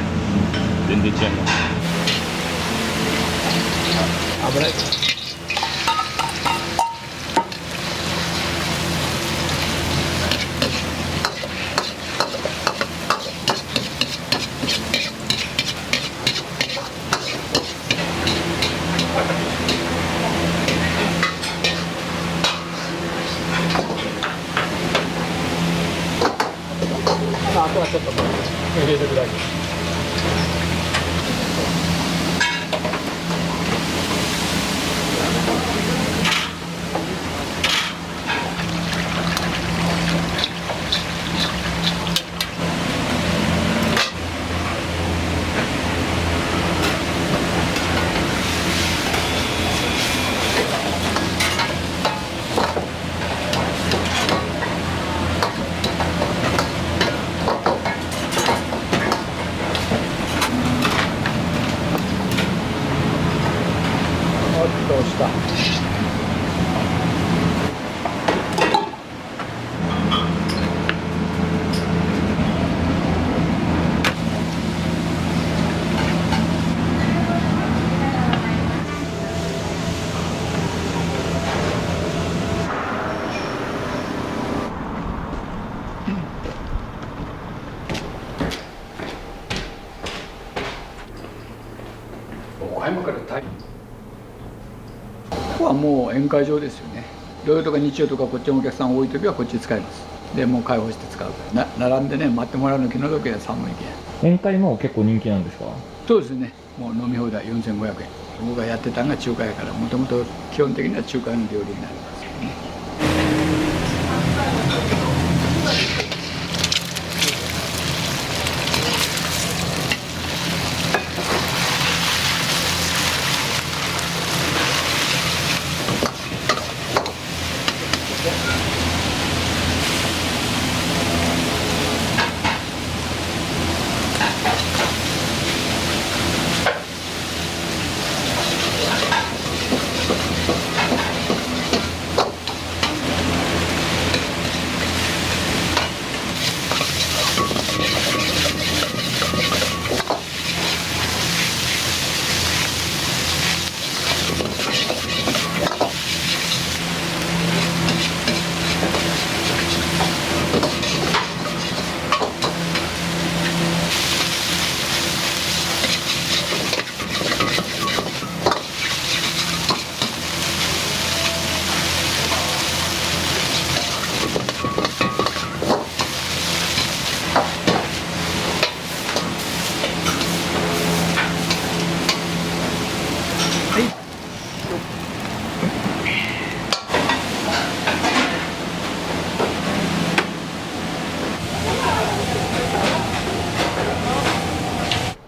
全然違います。油あとはちょっと入れるぐらいです。どうした。岡山から大ここはもう宴会場ですよね。土曜とか日曜とかこっちのお客さん多い時はこっち使います。でもう開放して使うから並んでね待ってもらうの気の毒や寒いけん。宴会も結構人気なんですか？そうですね。もう飲み放題4500円。僕がやってたのが中華やからもともと基本的には中華の料理になりますよね。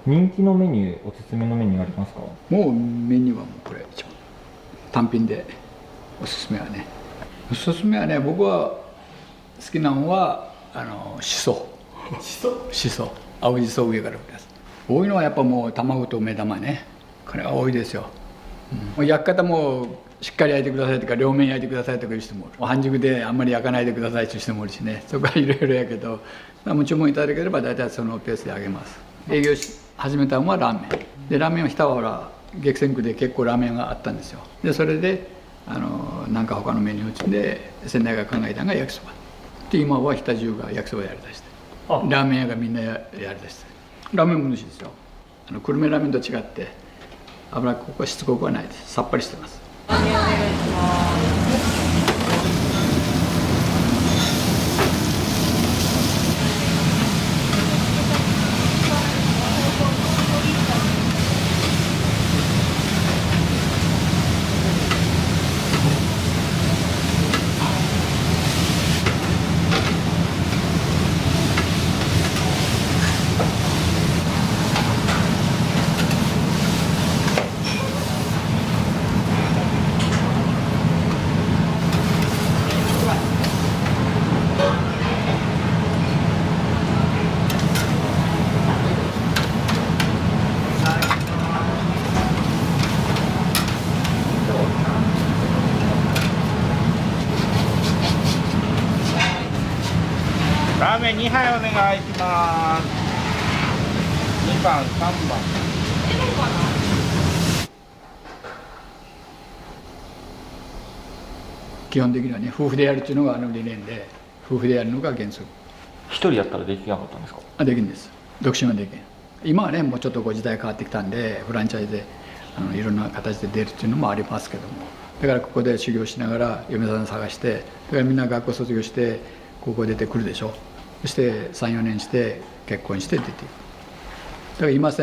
人気のメニュー、おすすめのメニューありますか？もうメニューはもうこれ一番単品でおすすめはね。おすすめはね、僕は好きなのはしそ青じそを上から吹き出す。多いのはやっぱもう卵と目玉ね、これは多いですよ。焼き方もしっかり焼いてくださいとか両面焼いてくださいとかいう人もおる。半熟であんまり焼かないでくださいという人もおるしね、そこはいろいろやけど、もう注文いただければ大体そのペースであげます。営業始めたのはラーメンで、ラーメンは下はほら激戦区で結構ラーメンがあったんですよ。でそれでなんか他のメニューを積んで先代が考えたのが焼きそばで、今は日田中が焼きそばやりだして、ラーメン屋がみんなやりだして、ラーメンも美味しいですよ。久留米ラーメンと違って脂っこくはしつこくはないです。さっぱりしてます。お願いします。ラーメン2杯お願いします。2番、3番。基本的にはね、夫婦でやるっていうのが理念で、夫婦でやるのが原則。一人やったらできなかったんですか？できるんです。独身はできる。今はね、もうちょっと時代変わってきたんで、フランチャイズでいろんな形で出るっていうのもありますけども、だからここで修行しながら嫁さん探して、だからみんな学校卒業して高校出てくるでしょ。そして3、4年して結婚して出ていく。だから今支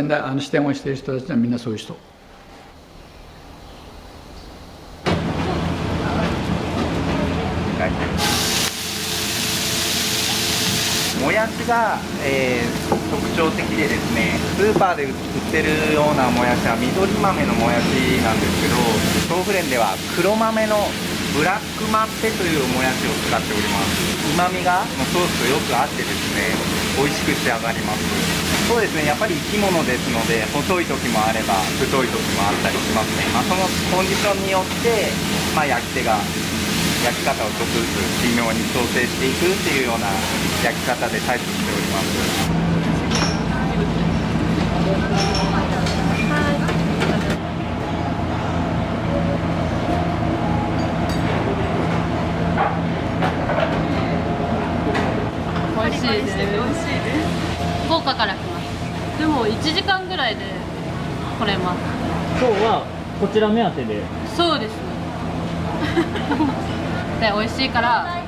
店をしている人たちはみんなそういう人。もやしが、特徴的でですね、スーパーで売ってるようなもやしは緑豆のもやしなんですけど、豆腐連では黒豆のブラックマッペというもやしを使っております。うまみがソースとよく合ってですね、美味しく仕上がります。そうですね、やっぱり生き物ですので、細い時もあれば太い時もあったりしますね。そのコンディションによって、焼き手が焼き方をちょっとずつ微妙に調整していくっていうような焼き方でタイプしております。美味しいです。福岡から来ます。でも1時間ぐらいで来れます。今日はこちら目当てで。そうです。で美味しいから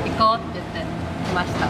行こうって言って来ました。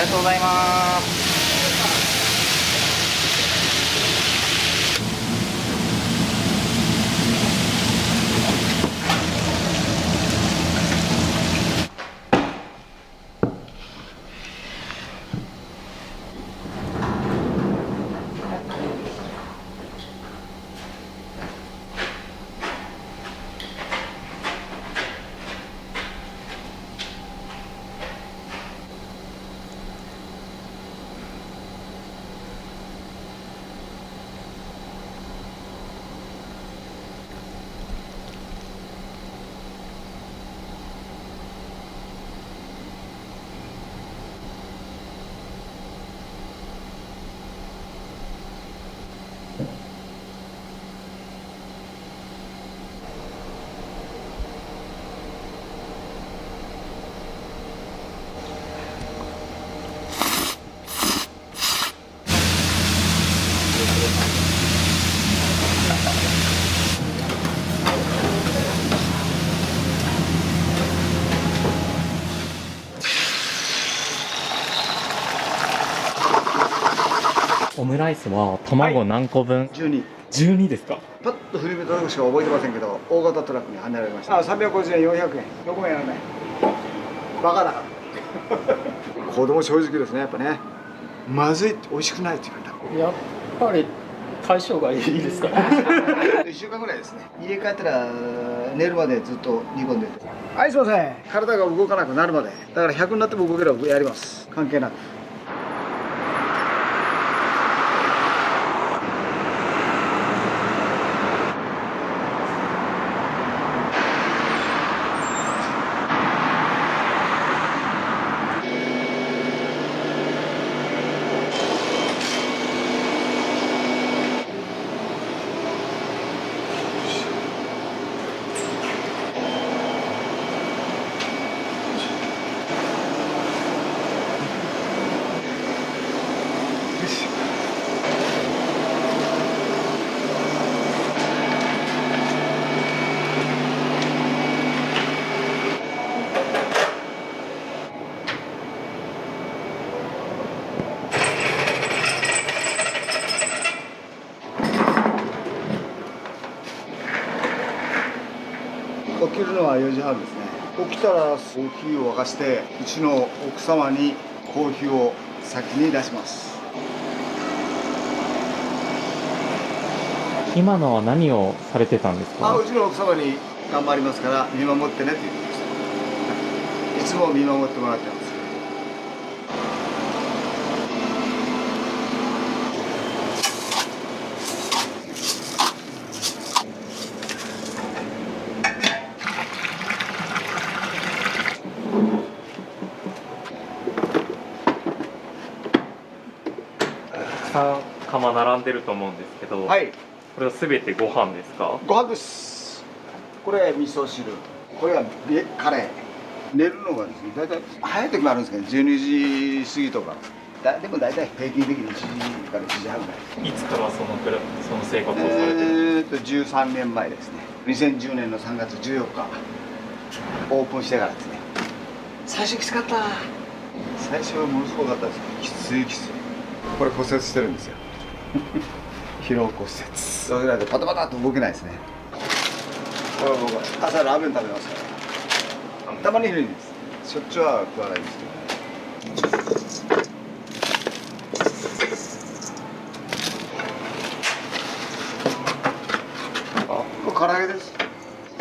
りがとうございます。オムライスは卵何個分、12 12ですか。パッと振り目たとこしか覚えてませんけど、大型トラックにはねられました。350円、400円、どこもやらない。バカだから。子供正直ですね、やっぱね。まずいって、美味しくないって言われた。やっぱり相性がいいですか。1週間ぐらいですね。家帰ったら寝るまでずっと煮込んでて。はい、すいません。体が動かなくなるまで。だから100になっても動ければやります。関係なく。起きるのは4時半ですね。起きたらコーヒーを沸かしてうちの奥様にコーヒーを先に出します。今のは何をされてたんですか。うちの奥様に頑張りますから見守ってねって言ってました。いつも見守ってもらってます。釜並んでると思うんですけど、はい、これはすべてご飯ですか。ご飯です。これ味噌汁、これはカレー。寝るのがですね、大体早い時もあるんですけど、12時過ぎとか。でも大体平均的に1時から1時半ぐらい。いつからその生活をされてる13年前ですね。2010年の3月14日オープンしてからですね。最初きつかった。最初はものすごかったです。きつい。これ骨折してるんですよ。疲労骨折。それぐらいでパタパタっと動けないですね。これは僕は朝ラーメン食べますから。たまにいるんです。しょっちゅうは食わないんですけど。唐揚げです。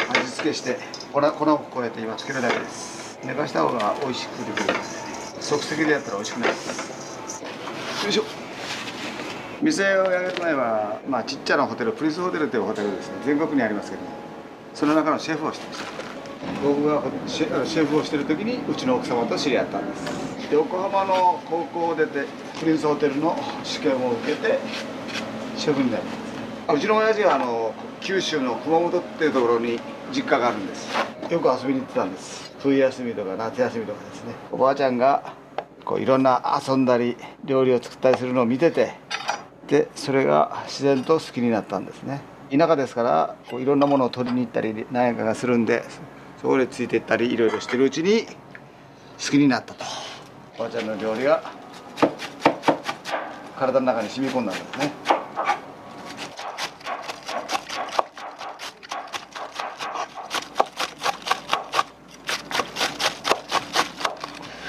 味付けして粉をこねて今つけるだけです。寝かした方が美味しくできるので、即席でやったら美味しくないです。よいしょ。店をやる前は、ちっちゃなホテル、プリンスホテルというホテルですね、全国にありますけども、その中のシェフをしてました。僕がシェフをしてる時にうちの奥様と知り合ったんです。横浜の高校を出てプリンスホテルの試験を受けてシェフになります。うちの親父は九州の熊本っていうところに実家があるんです。よく遊びに行ってたんです。冬休みとか夏休みとかですね。おばあちゃんがいろんな遊んだり料理を作ったりするのを見てて、でそれが自然と好きになったんですね。田舎ですからいろんなものを取りに行ったり何やかがするんで、そこでついていったりいろいろしてるうちに好きになったと。おばちゃんの料理が体の中に染み込んだんですね。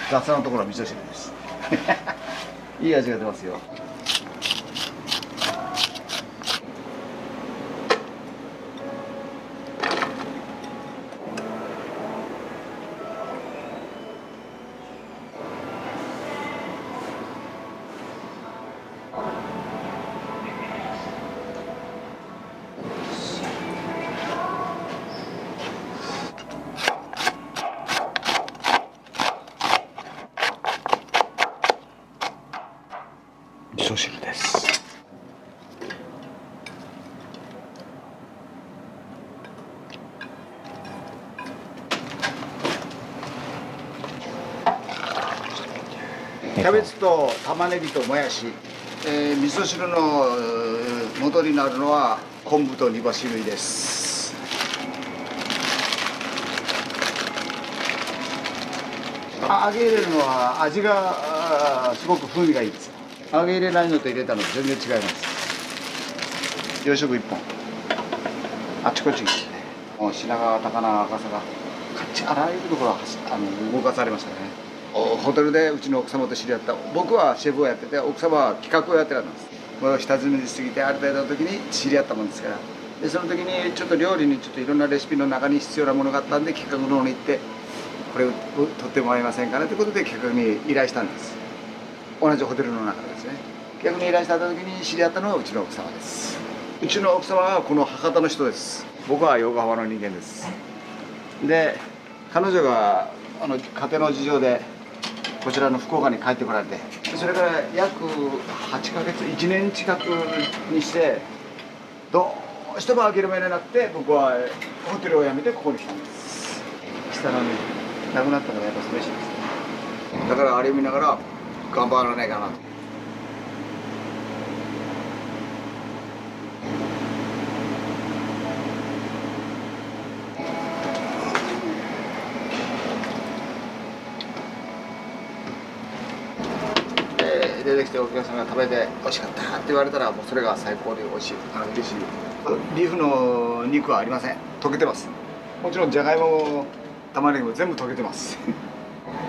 雑なところは味噌汁ですいい味が出ますよ。味噌汁です。キャベツと玉ねぎともやし、味噌汁の元になるのは昆布と煮干し類です。揚げ入れるのは味がすごく風味がいいです。揚げ入れないのと入れたのと全然違います。洋食一本あちこちもう品川、高輪、赤坂あらゆるところは動かされましたね。ホテルでうちの奥様と知り合った。僕はシェフをやってて奥様は企画をやってたんです。もう下積みしすぎてある程度の時に知り合ったもんですから、でその時にちょっと料理にちょっといろんなレシピの中に必要なものがあったんで企画の方に行ってこれを取ってもらえませんかねということで企画に依頼したんです。同じホテルの中でですね。逆に依頼した時に知り合ったのはうちの奥様です。うちの奥様はこの博多の人です。僕は横浜の人間です。で彼女が家庭の事情でこちらの福岡に帰ってこられて、それから約8ヶ月1年近くにしてどうしても諦められなくて僕はホテルを辞めてここに来たんです。したのに亡くなったのがやっぱ寂しいです。だからあれを見ながら頑張らないかなと。出てきてお客さんが食べて美味しかったって言われたらもうそれが最高に美味しい、嬉しい。ビーフの肉はありません。溶けてます。もちろんじゃがいも玉ねぎも全部溶けてます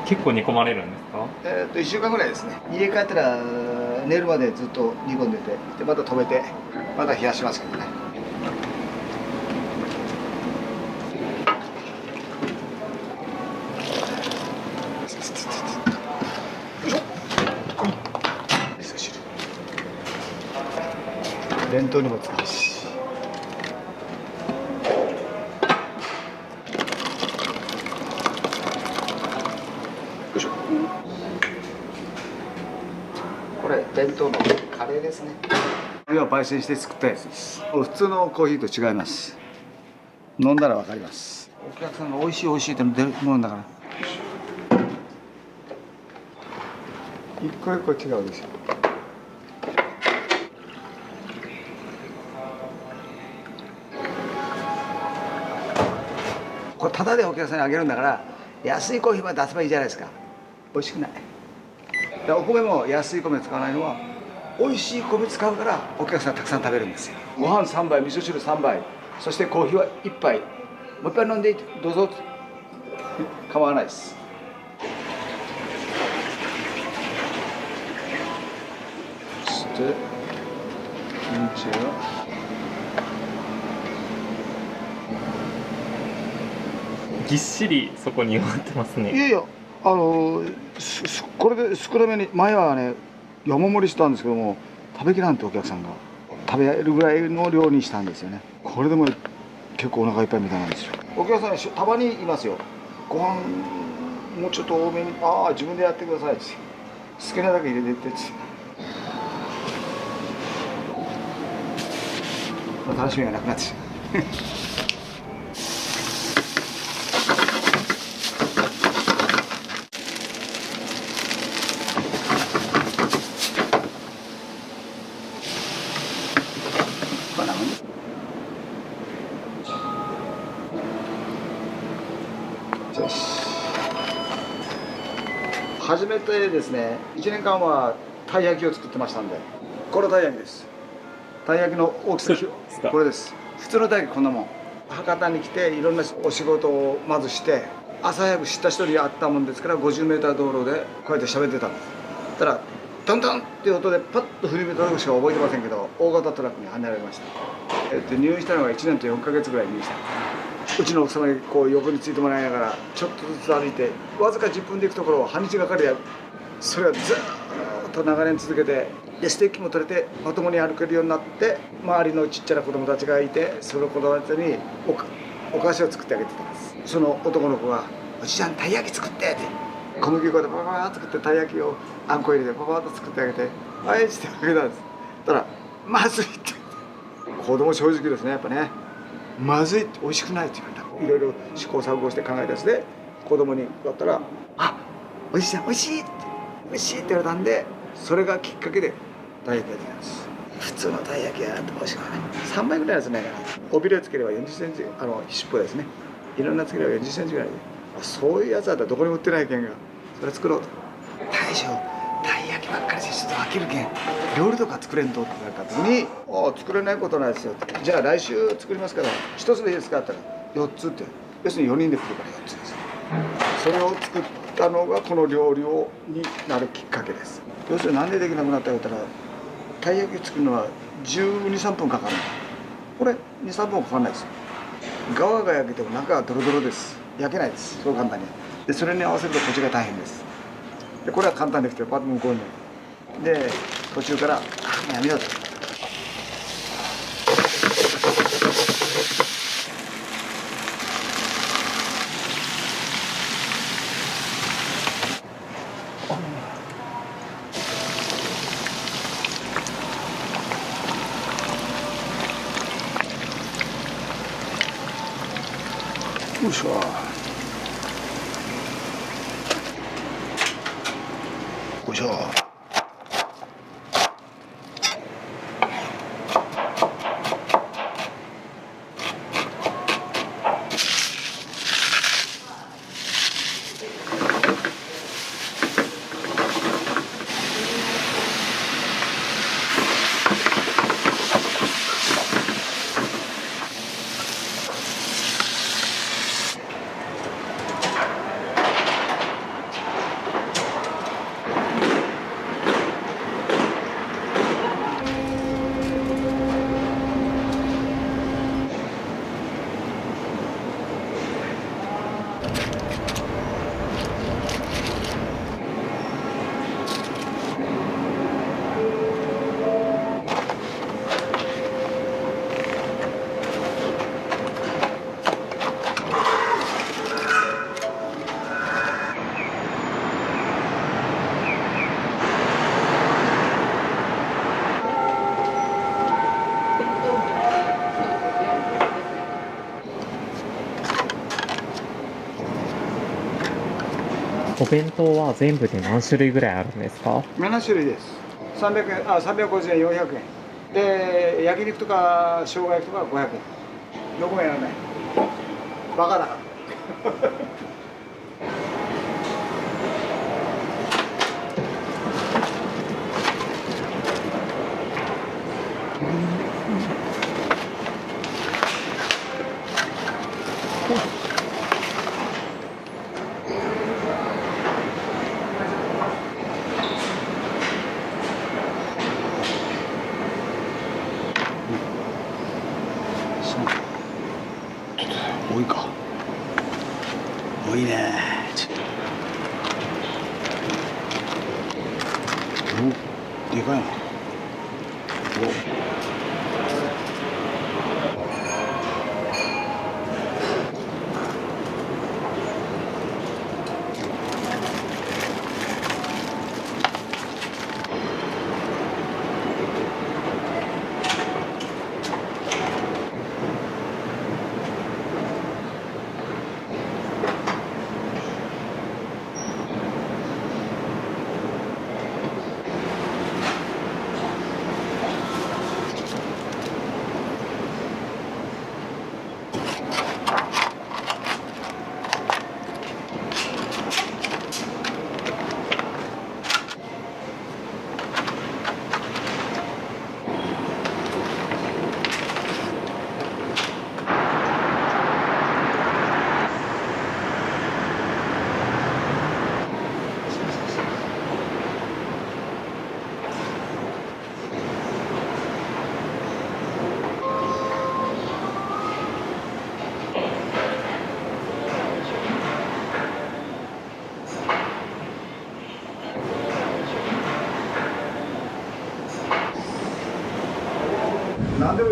結構煮込まれるんですか？1週間ぐらいですね。家帰ったら寝るまでずっと煮込んでて、でまた止めてまた冷やしますけどね。弁当にも使うし。よいしょ。これ弁当のカレーですね。これは焙煎して作ったやつです。普通のコーヒーと違います。飲んだらわかります。お客さんが美味しい美味しいって出るものだから。一個一個違うですよ。これタダでお客さんにあげるんだから安いコーヒーは出せばいいじゃないですか。美味しくない。でお米も安い米使わないのは美味しい米使うからお客さんたくさん食べるんですよ。ご飯3杯、味噌汁3杯、そしてコーヒーは1杯、もう1杯飲んでいいどうぞ構わないです。そしてキムチはぎっしりそこに埋まってますね。いやいや、これで少なめに、前はね山盛りしたんですけども食べきらんってお客さんが食べるぐらいの量にしたんですよね。これでも結構お腹いっぱいみたいなんですよ。お客さんたまにいますよ。ご飯もうちょっと多めに、ああ自分でやってくださいって、好きなだけ入れてってって楽しみがなくなってしまう初めてですね、1年間はたい焼きを作ってましたんで、これたい焼きです。たい焼きの大きさこれです。普通のたい焼きこんなもん。博多に来ていろんなお仕事をまずして、朝早く知った人に会ったもんですから、50メーター道路でこうやって喋ってたんです。たらトントンっていう音でパッと振り向いたとこしか覚えてませんけど、大型トラックにはねられました。入院したのが1年と4ヶ月ぐらい入院した。うちの奥様にこう横についてもらいながらちょっとずつ歩いて、わずか10分で行くところを半日がかりで、それがずっと長年続けて、でステーキも取れてまともに歩けるようになって、周りのちっちゃな子供たちがいて、その子供たちにお菓子を作ってあげてたんです。その男の子が「おじちゃんたい焼き作って」って小麦粉でパパパーッと作って、たい焼きをあんこ入れてパパーッと作ってあげて「はい」ってあげたんです。たら「まずい」って子供正直ですね、やっぱね。まずいって、美味しくないって言われた。いろいろ試行錯誤して考え出して子供にだったら「あ、おじちゃん美味しい」って「美味しい」って言われたんで、それがきっかけでたい焼きができたんです。普通のたい焼きは美味しくない。3倍ぐらいですね。尾びれつければ40センチ、尻尾ですね、いろんなつければ40センチぐらいで、そういうやつだったらどこにも売ってないけんが、それ作ろうと。大将たい焼きばっかりしてちょっと飽きるけん料理とか作れんとってなった時に「ああ作れないことないですよ」って。じゃあ来週作りますから1つでいいですかって言ったら4つって、要するに4人で来るから4つです。それを作ったのがこの料理になるきっかけです。要するになんでできなくなったか言ったら、たい焼き作るのは12、3分かかる。これ2、3分かかんないです。側が焼けても中はドロドロです。焼けないです、そう簡単に。でそれに合わせるとこっちが大変です。でこれは簡単にできてパッと向こうにで、途中から「ああやめよう」と。よいしょ。よいしょ。お弁当は全部で何種類ぐらいあるんですか7種類です。300円、350円、400円。で、焼肉とか生姜焼きとか500円。どこもやらない。バカだから。多いか。多いね。お、でかいな。お。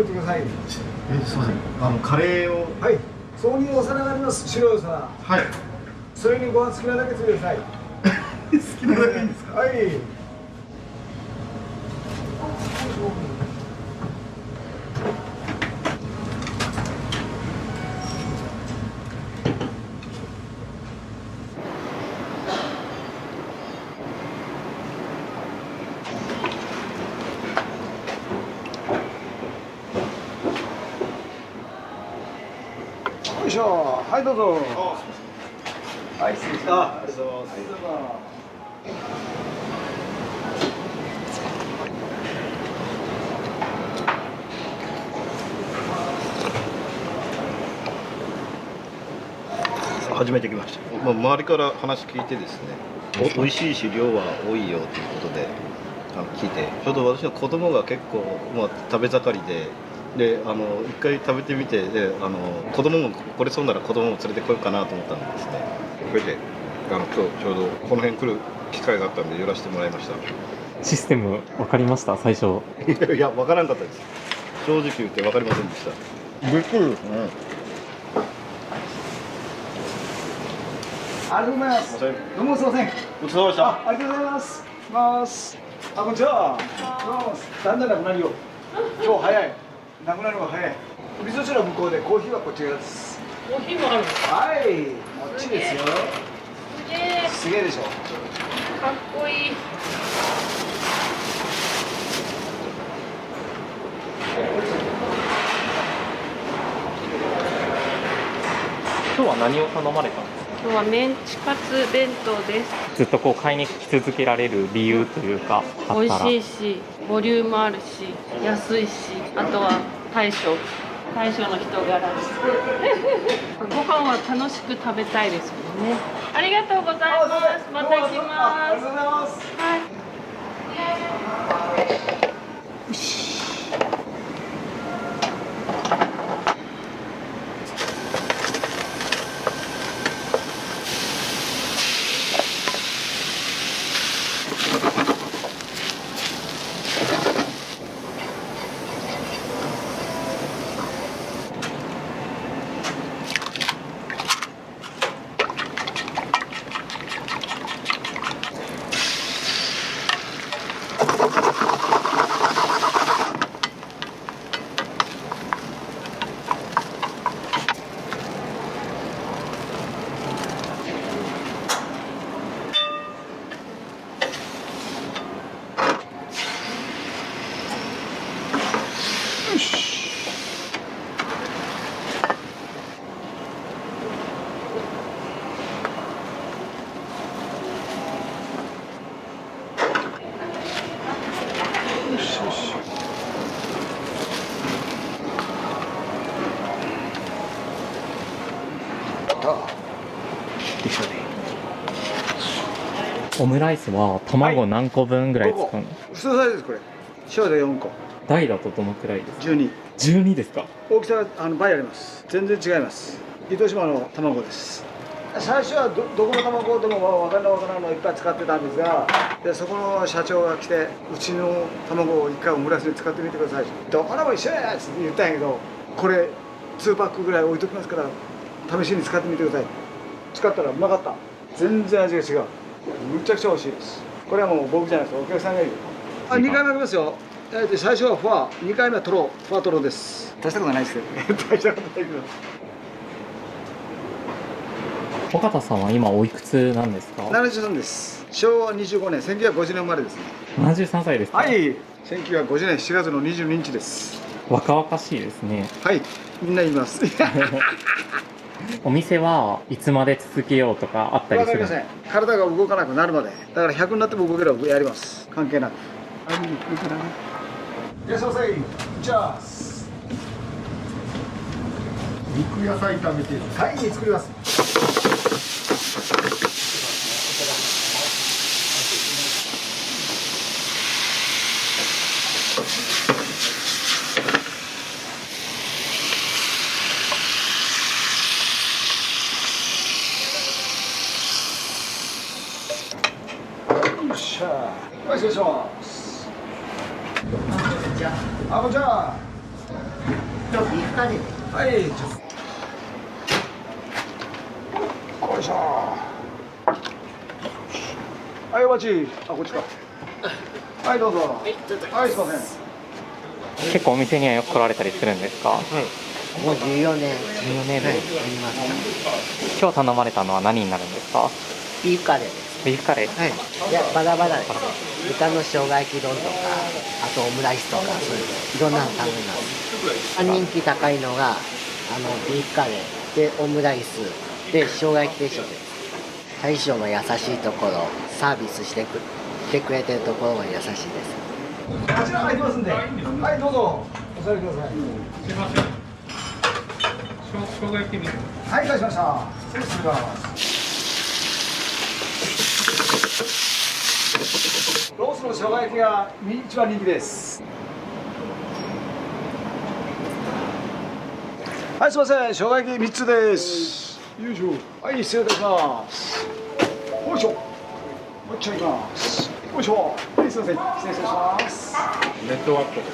入れてください。すみません、カレーを。はい、そこにお皿があります。白いお皿。はい。それにご飯好きなだけつけてください。好きなだけいいんですか。はい。よいしょ、はいどうぞ。はい、失礼します。ありがとうございます。初めて来ました。周りから話聞いてですね、美味しいし量は多いよということで聞いて、ちょうど私の子供が結構、食べ盛りで、一回食べてみて、で子供も来れそうなら子供も連れてこようかなと思ったんですね。それで今日ちょうどこの辺来る機会があったんで寄らせてもらいました。システム分かりました最初。いや分からなかったです。正直言って分かりませんでした。びっくりですね。ありがとうございます。どうもすみません。ごちそうさまでした。ありがとうございます。こんにちは。どうも。だんだんなくなるよ。今日早い。なくなるのが早い。味噌汁は向こうで、コーヒーはこっちです。コーヒーもある。はい、もっちですよ。すげえ。すげえでしょ。かっこいい。今日は何を頼まれたんですか。今日はメンチカツ弁当です。ずっと買いに来続けられる理由というか、美味しいし、ボリュームあるし、安いし、あとは大将の人柄です。ご飯は楽しく食べたいですもんね。ありがとうございます。また行きます。ありがとうございます。はい。よし。オムライスは卵何個分ぐらい使うの？普通サイズですこれ。小で4個。大だとどのくらいですか？12。12ですか？大きさが倍あります。全然違います。糸島の卵です。最初はどこの卵でもわからないのをいっぱい使ってたんですが、でそこの社長が来て、うちの卵を一回オムライスに使ってみてください。どこでも一緒やつって言ったんやけど、これ2パックぐらい置いときますから試しに使ってみてください。使ったらうまかった。全然味が違う。むちゃくちゃ美味しいです。これはもう僕じゃないです。お客さんがいる。2回目ありますよ。最初はフォア、2回目はトロ、フォアトロです。大したことないですけどね。大したことないけど。尾形さんは今おいくつなんですか？73です。昭和25年、1950年生まれですね。73歳ですか？はい。1950年7月の22日です。若々しいですね。はい。みんな言います。お店はいつまで続けようとかあったりする？わかりません。体が動かなくなるまで。だから100になっても動ければやります。関係なく。いらっしゃいませ。じゃあ。肉野菜炒めてる。はい、作ります。よっしゃ。はい、失礼します。あ、こんにちは。ビーフカレーで。はい。よいしょ。はい、お待ち。あ、こっちか。はい、どうぞ。はい、すいません。結構お店にはよく来られたりするんですか？はい。もう14年。14年で、はい、ありました。今日頼まれたのは何になるんですか？ビーフカレーです。ビーフカレー。はい。いや、バラバラです。豚の生姜焼き丼とか、あとオムライスとか、そういういろんなの頼みます。人気高いのが、ビーフカレーでオムライスで生姜焼き定食です。大将の優しいところ、サービスしてくれてるところが優しいです。あちら入ってますんで。はい、どうぞ。お座りください。すいません。生姜焼きに。はい、返しました。失礼します。ロースの生姜焼きが一番人気です。はい、すみません。生姜焼き3つです。よいしょ。はい、失礼いたします。よいしょ。もう一丁いきます。よいしょ。はい、すみません。失礼します。ネットワークとか。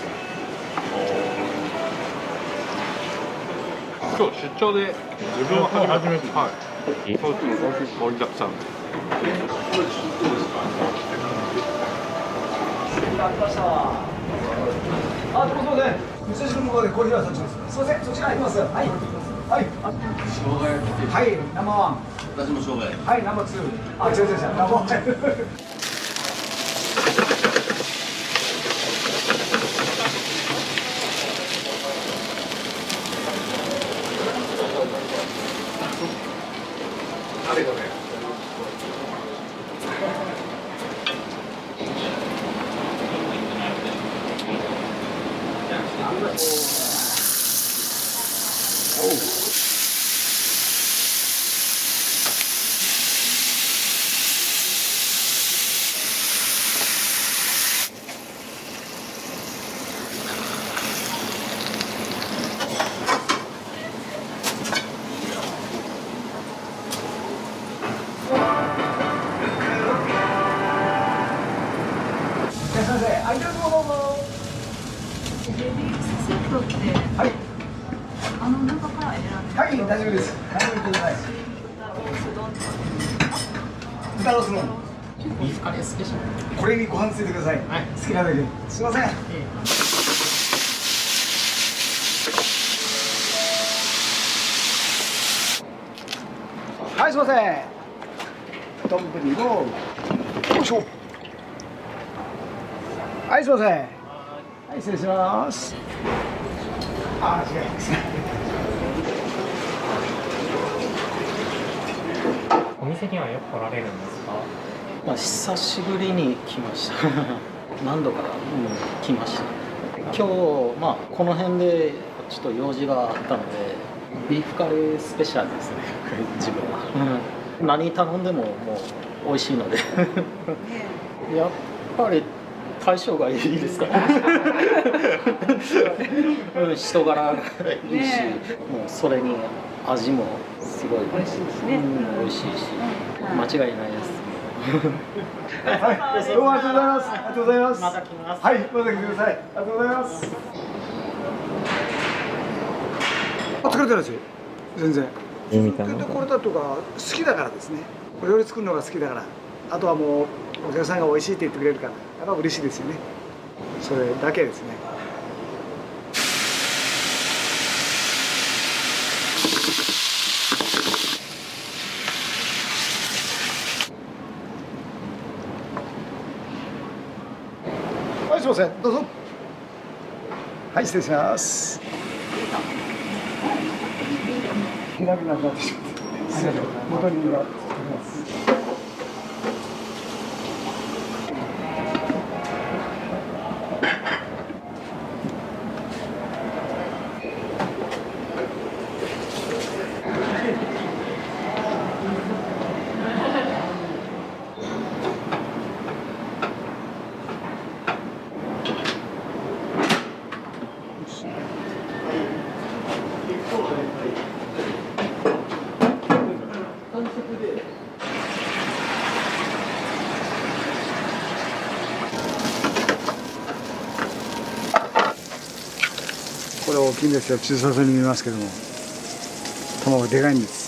今日出張で自分は初めて。はい。そうです。盛りだくさん。あ、どうもすみません。武蔵野向こうでコーヒーはそっちです。すみません、そっちから行きます。はい。はい。生姜焼き。はい、ナンバーワン。私も生姜焼き。はい、ナンバーツー。あ、違う、ナンバーワン。ありがとうね。はい、大丈夫です。何も言ってください。豚ロースのビーフカレースペシャル。これにご飯ついてください。はい、好きなだけ。すいません。はい、すいません。丼をよいしょ。はい、すいません。はい、失礼します。あ、違います。お店にはよく来られるんですか？まあ久しぶりに来ました。何度か、来ました。今日まあこの辺でちょっと用事があったのでビーフカレースペシャルですね。自分は、何頼んでももう美味しいのでやっぱり大将がいいですかね。人柄がいいし、もうそれに味もすごい美味しいですね。美味しいし、間違いないです。はい、どうもありがとうございます。ありがとうございます。また来ます。はい、また来てください。ありがとうございます。あ、疲れてないですよ。全然。これだとか好きだからですね。お料理作るのが好きだから。あとはもうお客さんが美味しいって言ってくれるから、やっぱ嬉しいですよね。それだけですね。はい、すみません、どうぞ。はい、失礼します。開けなくなってしまって。元にがあります。きいんですよ。小さそうに見えますけども、卵でかいんです。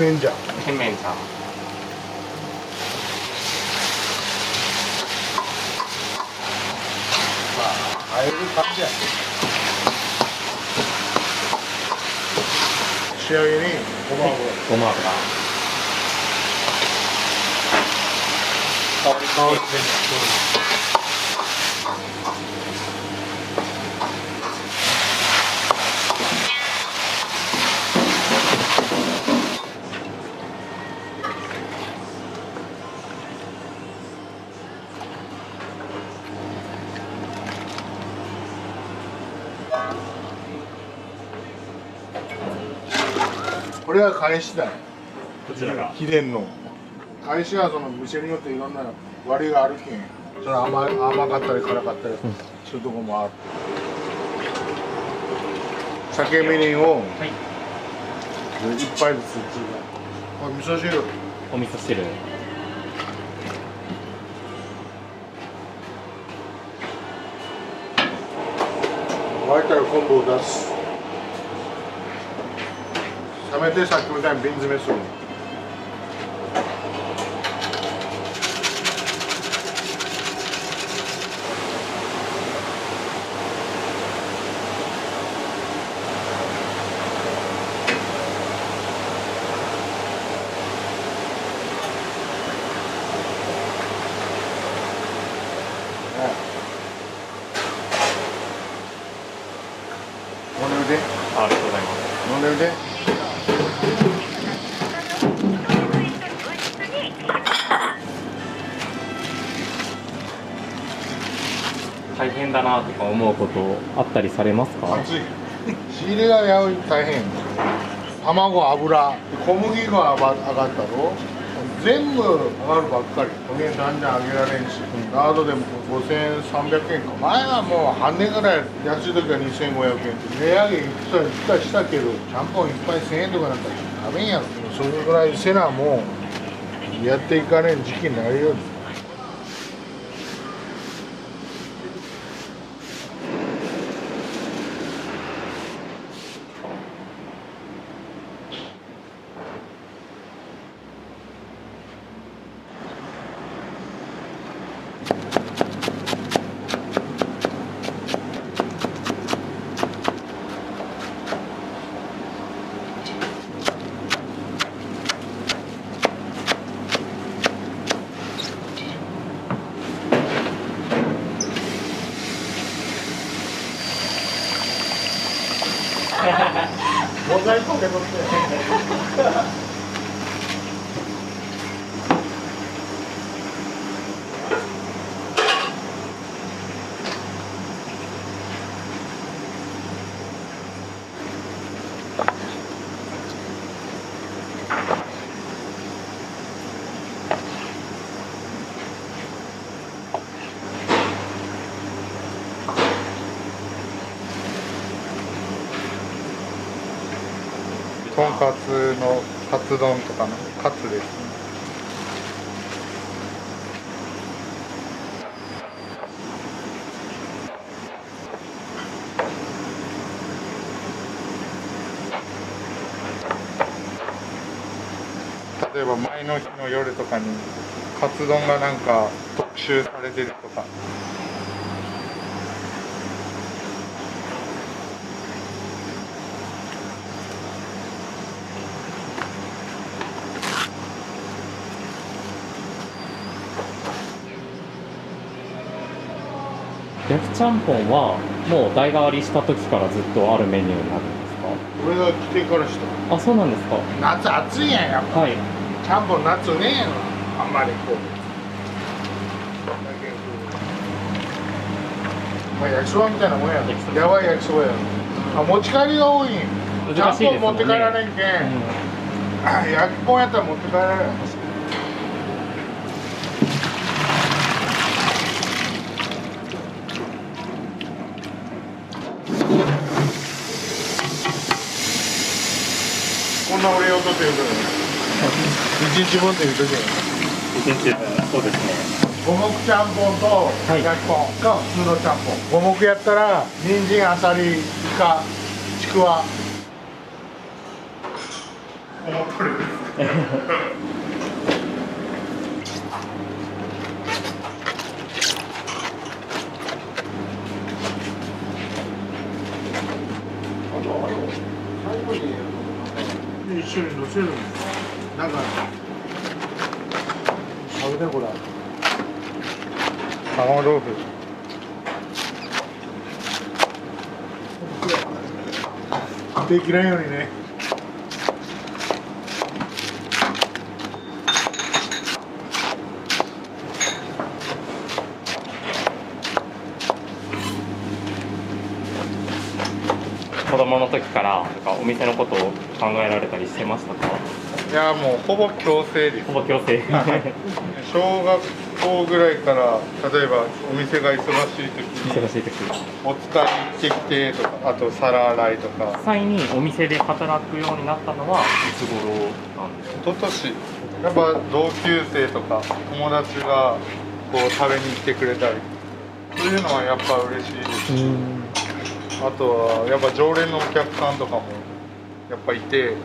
麺醤。甜麺醤。ああいう感じやね。仕上げにごま油。ごま油。香りで。これが返しだよ。こちらが秘伝の。返しはその店によっていろんな割りがあるけん。それ甘かったり辛かったりするとこもある。酒みりんを一杯ずつ。これ味噌汁。お味噌汁。沸いたら昆布を出す。冷めてさっきみたいに瓶詰めする。飲んでみて。ありがとうございます。飲んでみて。大変だなとか思うことあったりされますか？熱い。仕入れがやる大変。卵、油、小麦粉が上がったろ。全部上がるばっかり。おげんだんだん上げられんし。ラードでも5300円か。前はもう半年ぐらい安い時は2500円って値上げいくつしたけど、ちゃんぽんいっぱい1000円とかなんかダメやん。それぐらいせなもうやっていかれん時期になるよ。モザイクかけとって。とんかつのカツ丼とかのカツです。例えば前の日の夜とかにカツ丼がなんか特集されてるとか。焼きちゃんぽんはもう代替わりした時からずっとあるメニューになるんですか？俺が来てからした。あ、そうなんですか。夏暑いやんやっぱ。はい。ちゃんぽん夏ねえの。あんまりこう。まあ焼きそばみたいなもんや。やばい焼きそばや。あ、持ち帰りが多いん。ちゃんぽん持って帰られんけん。焼きぽんやったら持って帰られる。こんな俺用とって言うと1日分って言うとき1日分、そうですね。五目ちゃんぽんと焼きぽんが普通のちゃんぽん。五目やったら人参、あさり、イカ、ちくわ。思ってる。一緒に乗せるの。なんかあれだこれ。卵豆腐。できないようにね。子供の時からなんかお店のことを考えられたりしてましたか？いやもうほぼ強制です。ほぼ強制。小学校ぐらいから例えばお店が忙しい時に忙しい時。お使い行ってきてとか、あと皿洗いとか。実際にお店で働くようになったのはいつ頃なんですか？一昨年やっぱ同級生とか友達がこう食べに来てくれたり、そういうのはやっぱ嬉しいですし、あとはやっぱ常連のお客さんとかもやっぱいて、い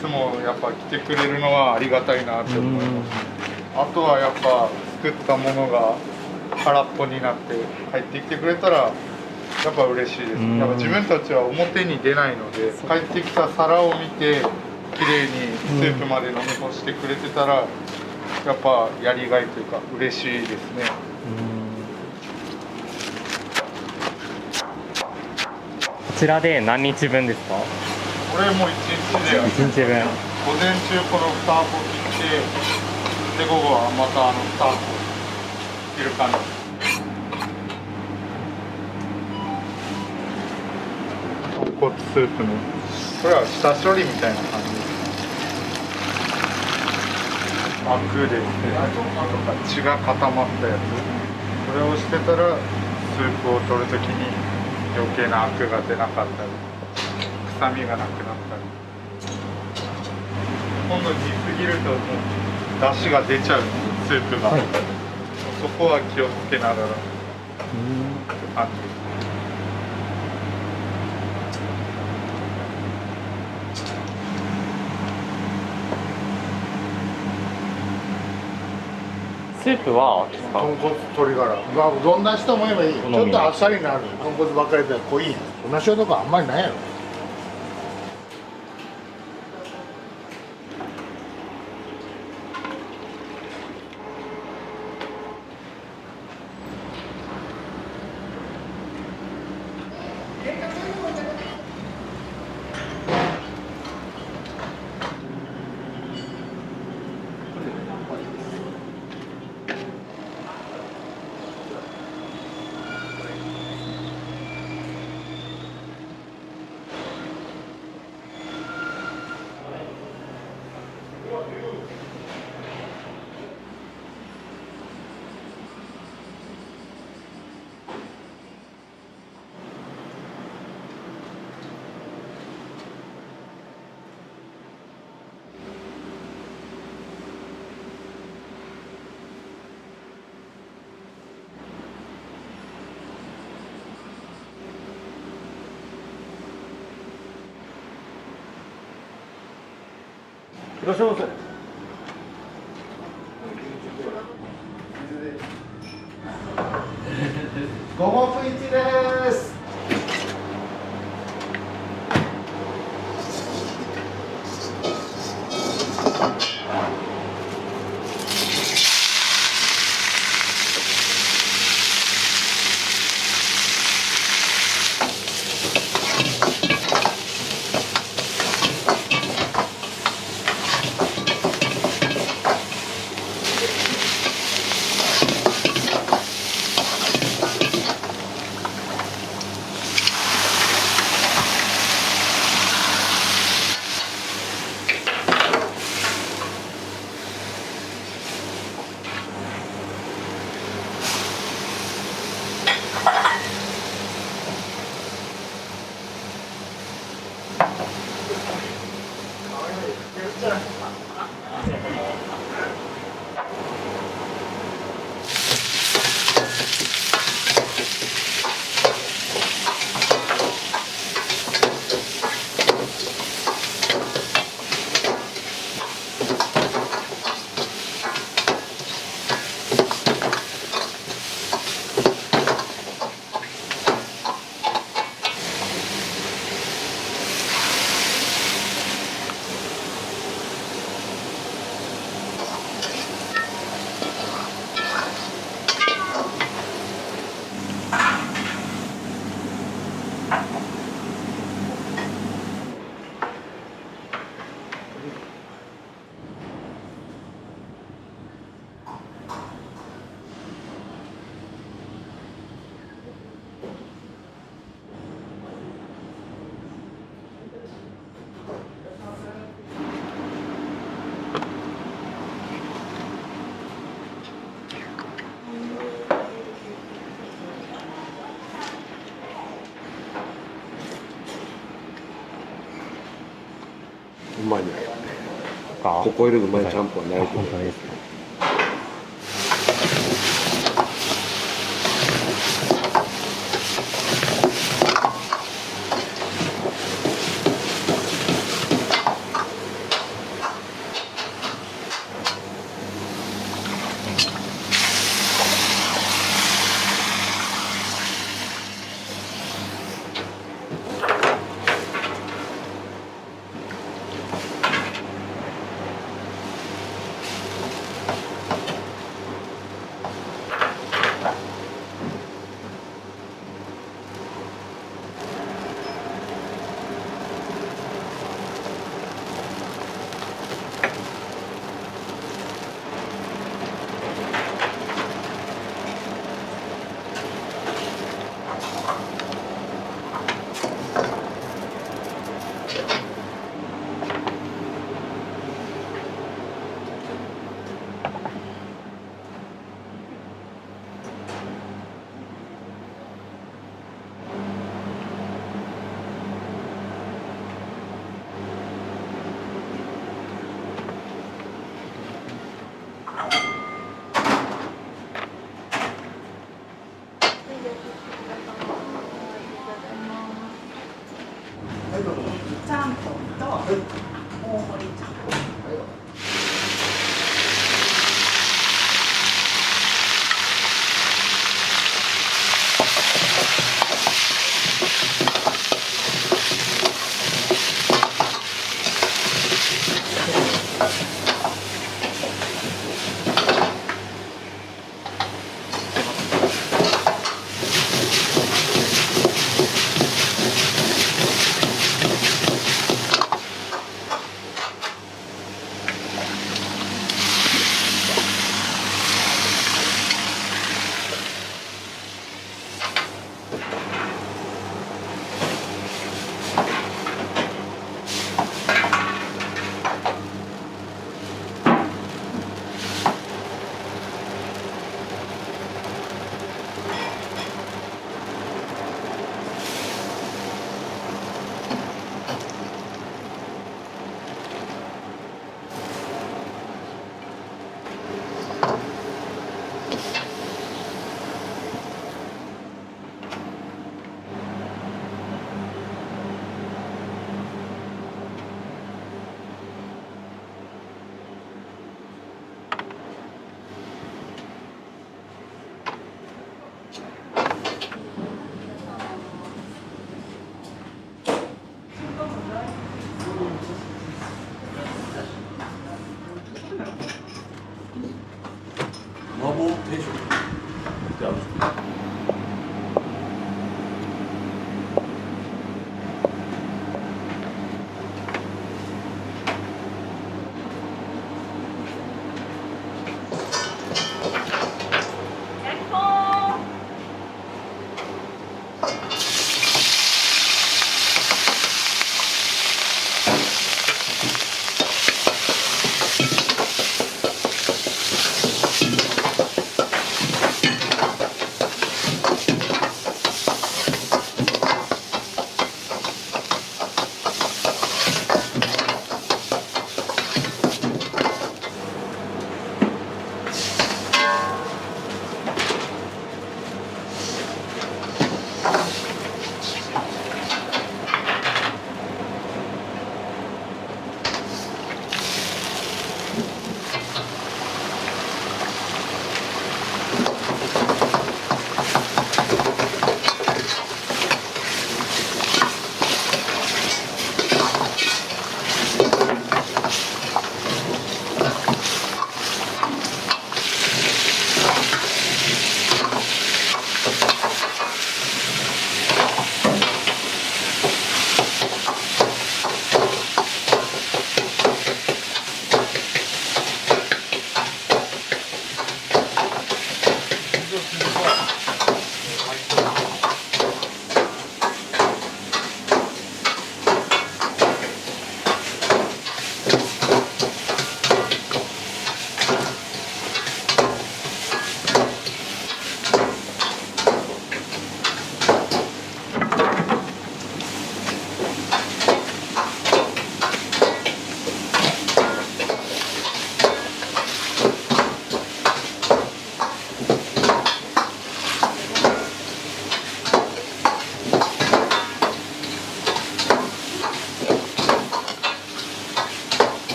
つもやっぱ来てくれるのはありがたいなって思います。あとはやっぱ作ったものが空っぽになって帰ってきてくれたらやっぱ嬉しいです。やっぱ自分たちは表に出ないので、帰ってきた皿を見て綺麗にスープまで飲み干してくれてたら、やっぱやりがいというか嬉しいですね。こちらで何日分ですか？これもう1日で1日分。午前中この2箱切って、で午後はまた2箱切る感じ。豚骨スープのこれは下処理みたいな感じです。アクですね、とか血が固まったやつ、これをしてたらスープを取るときに余計なアクが出なかったり臭みがなくなったり、今度煮すぎるともう出汁が出ちゃうスープが、そこは気をつけながらって感じです。スープは豚骨鶏ガラ、まあ、どんな人も言えばいい。ちょっとあっさりになる豚骨ばっかりで濃いんや。同じとかあんまりないやろ。いらっしゃいませ。5分1です。まいね。ここよりうまいちゃんぽんはないけど。本当ですか。ちゃんぽんと大盛りちゃんぽん。麻婆定食ってあるんですか？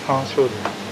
山椒です。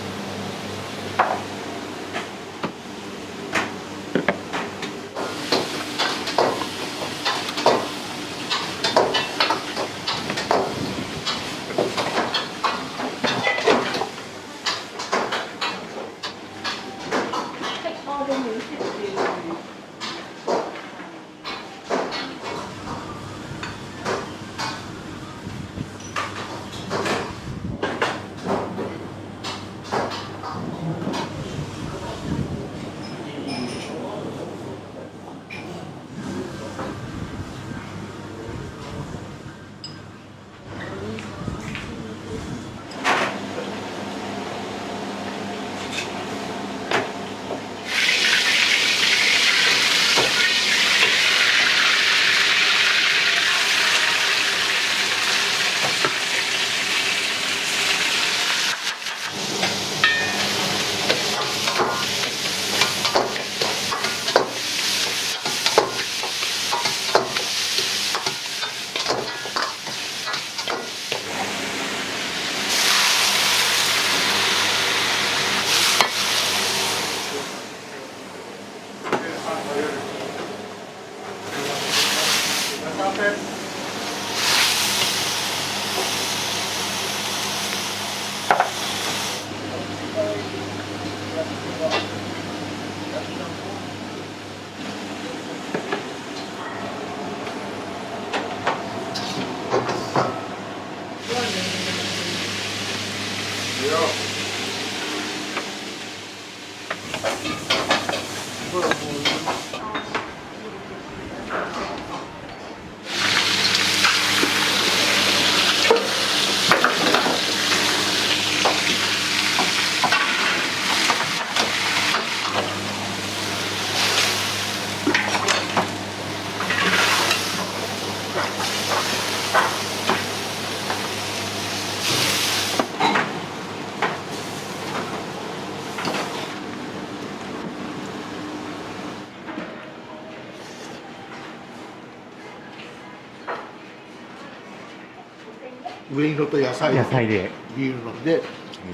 上に乗った野菜でビール飲んで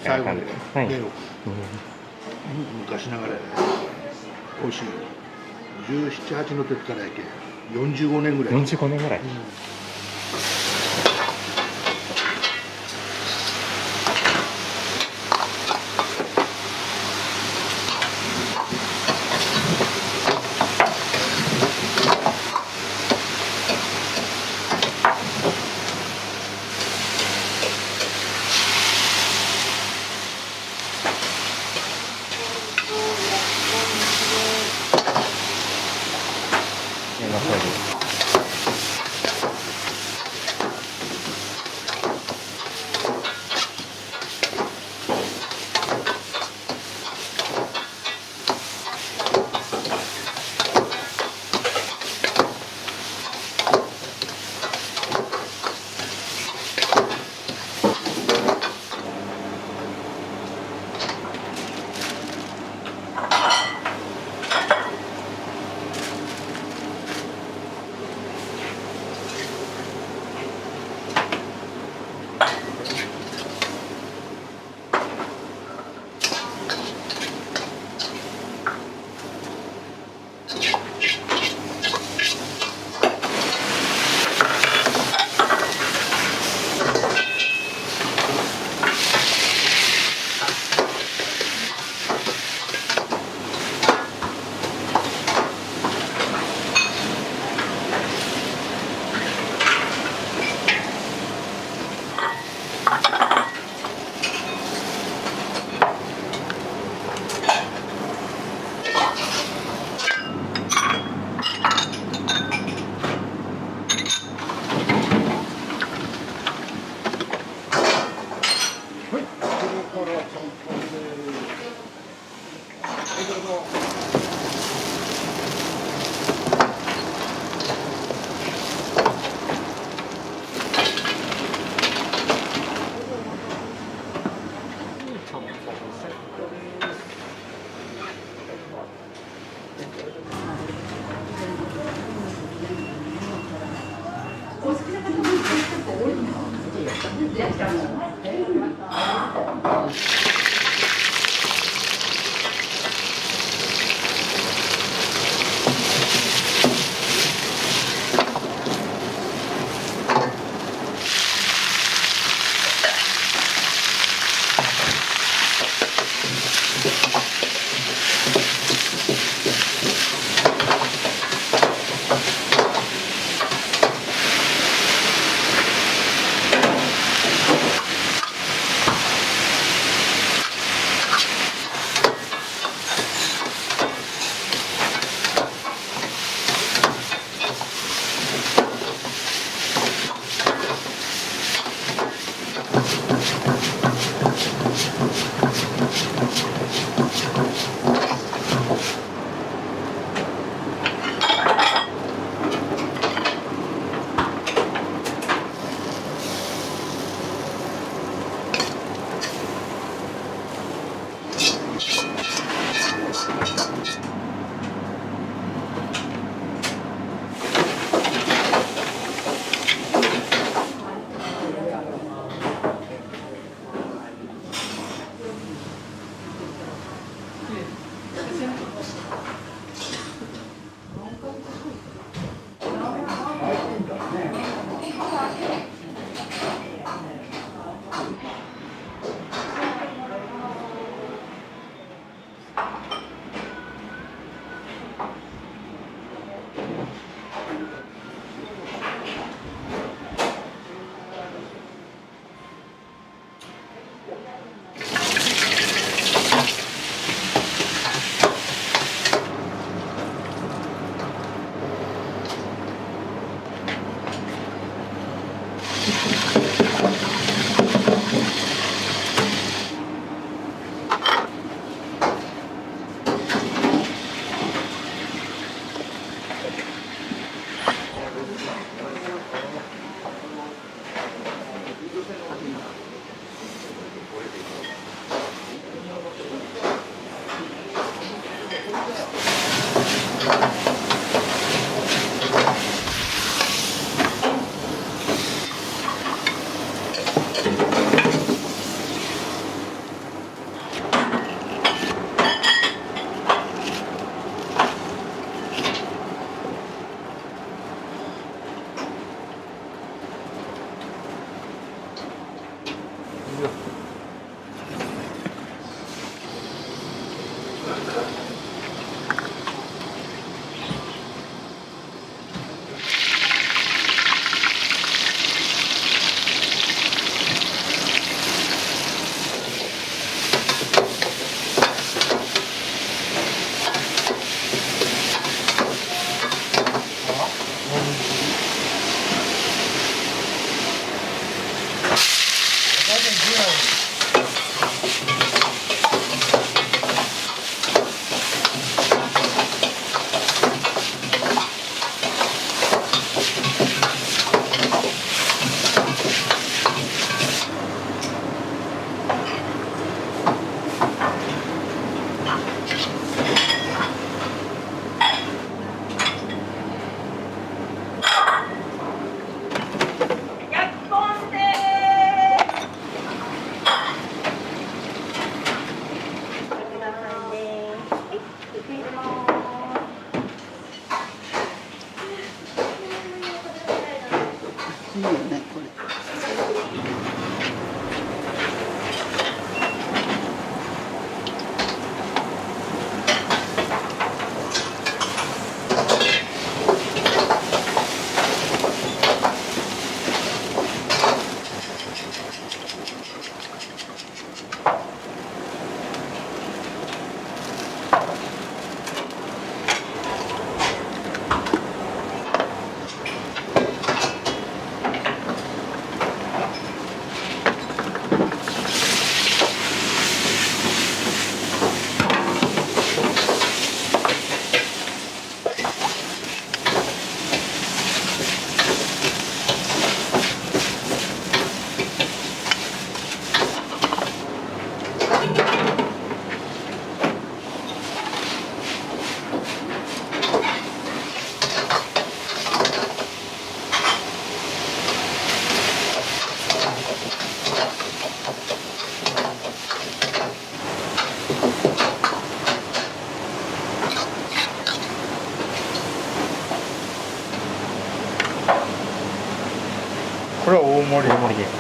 最後にはい麺を昔ながら美味しい。17、8の時からやけ45年ぐらい。45年ぐらい。お好きな方も結構多いの。これは大盛り。大盛りです。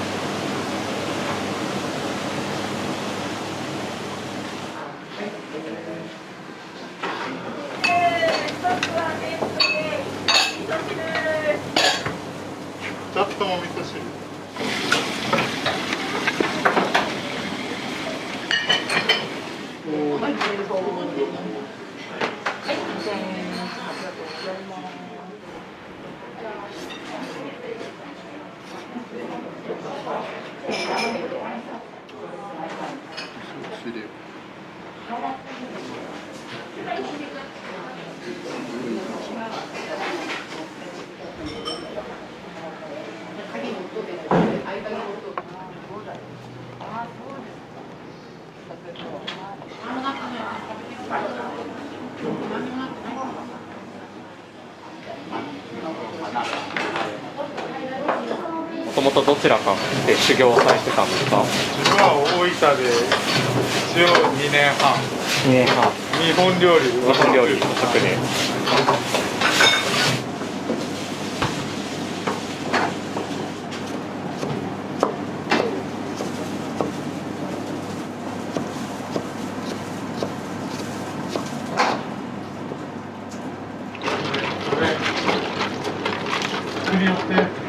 ちょっとも味噌汁。もともとどちらかで修行をされてたんですか？自分は大分で一応2年半。2年半。日本料理日本料理和食で。作り寄って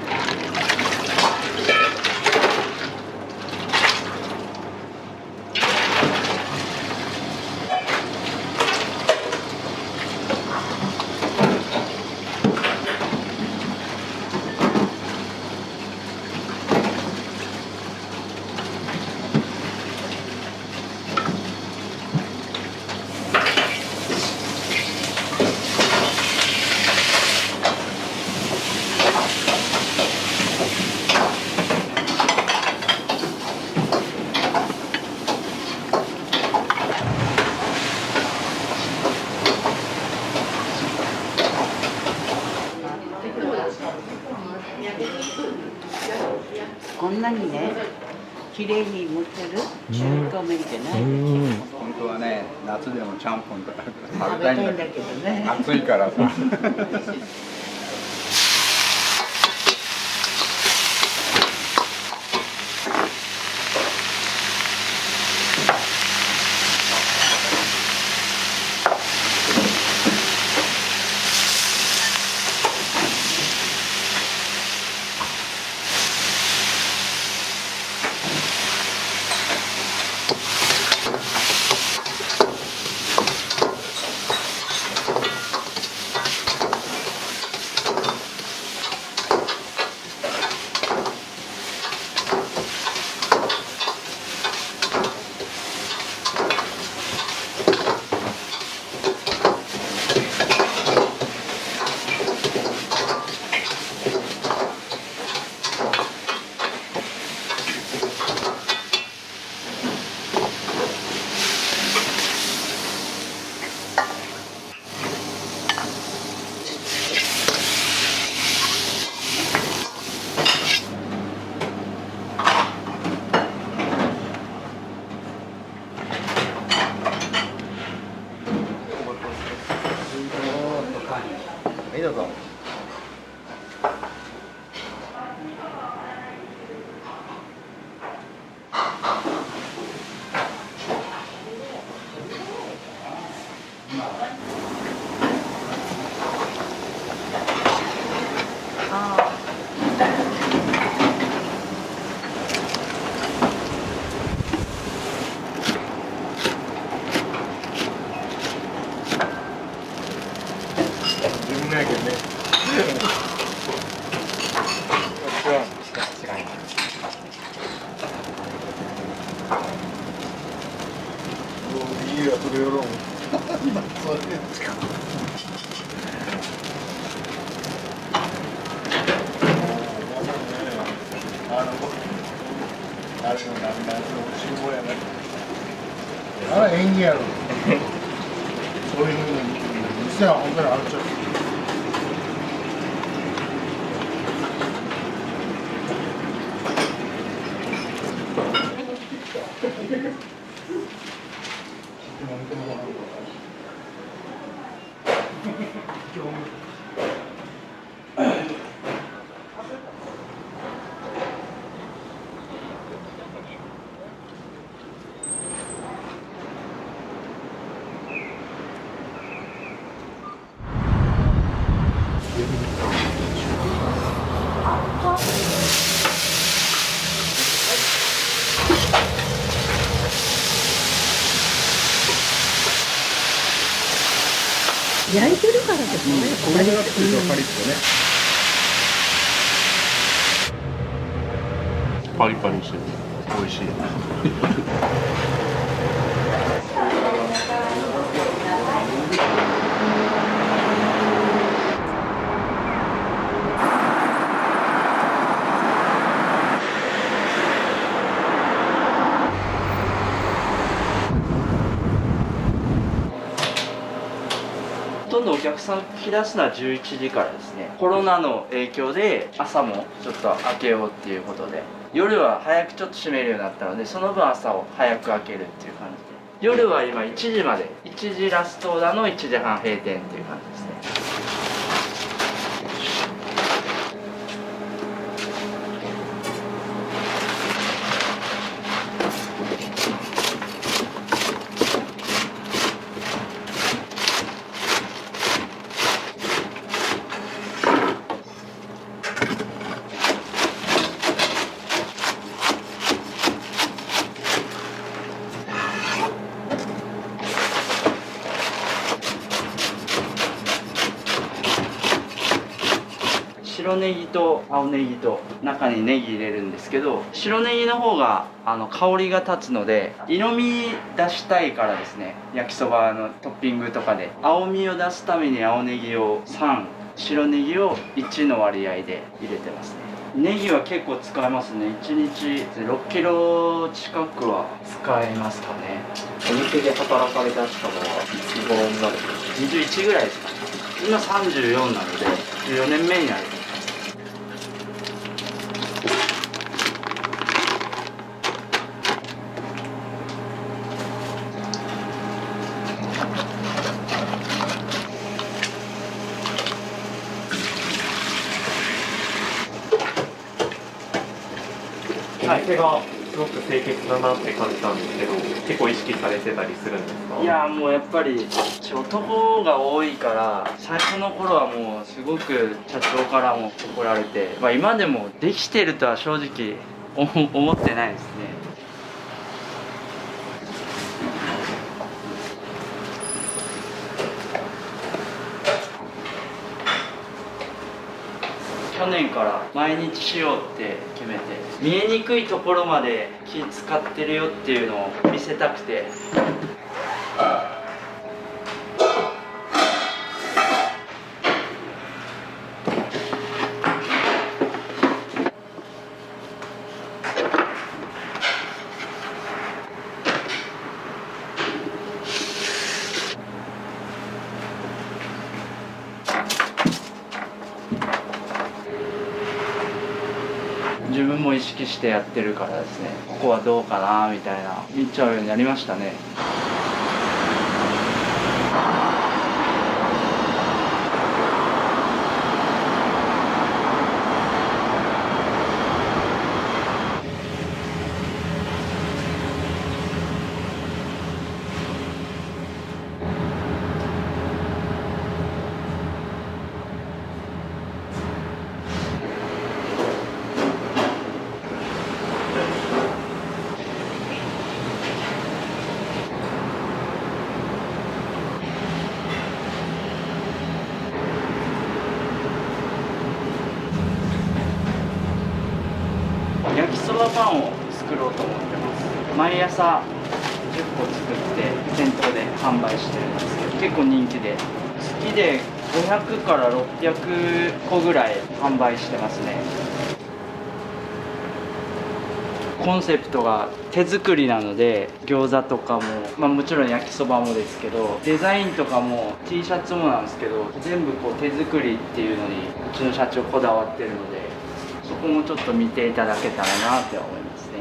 こんなにね、綺麗に持ってる中華麺ってね。本当はね、夏でもちゃんぽんとか食べたいんだけどね。暑いからさ。はい、どうぞ。自分のやけんね。いいや、それやろう。今それですか。あれのなんなん集合やな。あら演技やろ。そういうふうに店は本当にあるちゃう。焼いてるからですね。これがつくとカリッとね。パリパリしてて美味しい。ほとんどお客さん来だすのは11時からですね。コロナの影響で朝もちょっと開けようっていうことで、夜は早くちょっと閉めるようになったので、その分朝を早く開けるっていう感じで。夜は今1時まで、1時ラストオーダーの1時半閉店っていう感じですね。白ネギと青ネギと中にネギ入れるんですけど、白ネギの方が香りが立つので色味出したいからですね、焼きそばのトッピングとかで青みを出すために青ネギを3、白ネギを1の割合で入れてますね。ネギは結構使えますね。1日6キロ近くは使えますかね。お店で働かれだしたのはいつ頃になるんですか21ぐらいですかね。今34なので14年目になる。お店がすごく清潔だなって感じたんですけど、結構意識されてたりするんですか？いやもうやっぱり男が多いから、最初の頃はもうすごく社長からも怒られて、今でもできてるとは正直思ってないですね。去年から毎日しようって決めて、見えにくいところまで気使ってるよっていうのを見せたくて。自分も意識してやってるからですね、ここはどうかなみたいな見ちゃうようになりましたね。焼きそばパンを作ろうと思ってます。毎朝10個作って店頭で販売してるんですけど、結構人気で、月で500から600個ぐらい販売してますね。コンセプトが手作りなので、餃子とかも、もちろん焼きそばもですけど、デザインとかも T シャツもなんですけど、全部手作りっていうのにうちの社長こだわってるので、そこもちょっと見ていただけたらなって思いますね。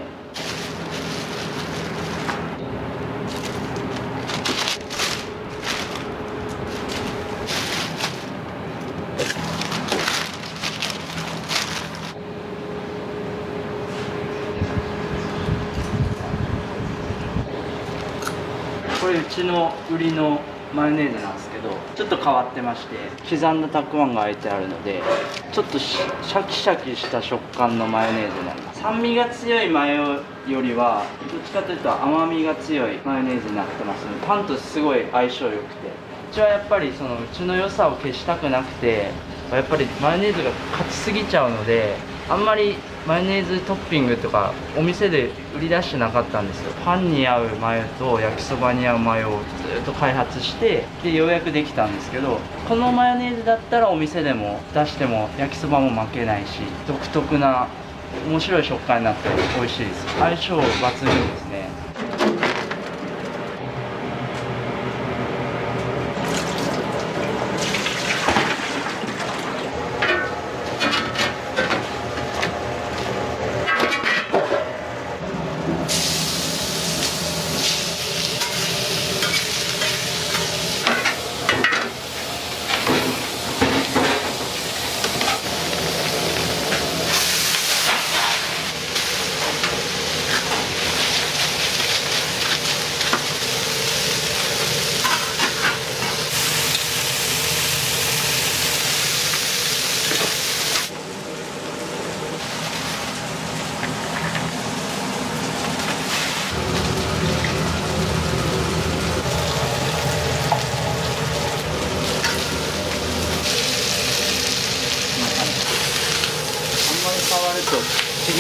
これうちの売りのマヨネーズなんですけど、ちょっと変わってまして、刻んだたくあんがあえてあるので、ちょっとシャキシャキした食感のマヨネーズになります。酸味が強いマヨよりはどっちかというと甘みが強いマヨネーズになってますので、パンとすごい相性良くて、うちはやっぱりうちの良さを消したくなくて、やっぱりマヨネーズが勝ちすぎちゃうので、あんまりマヨネーズトッピングとかお店で売り出してなかったんですよ。パンに合うマヨと焼きそばに合うマヨをずっと開発して、でようやくできたんですけど、このマヨネーズだったらお店でも出しても焼きそばも負けないし、独特な面白い食感になって美味しいです。相性抜群ですね。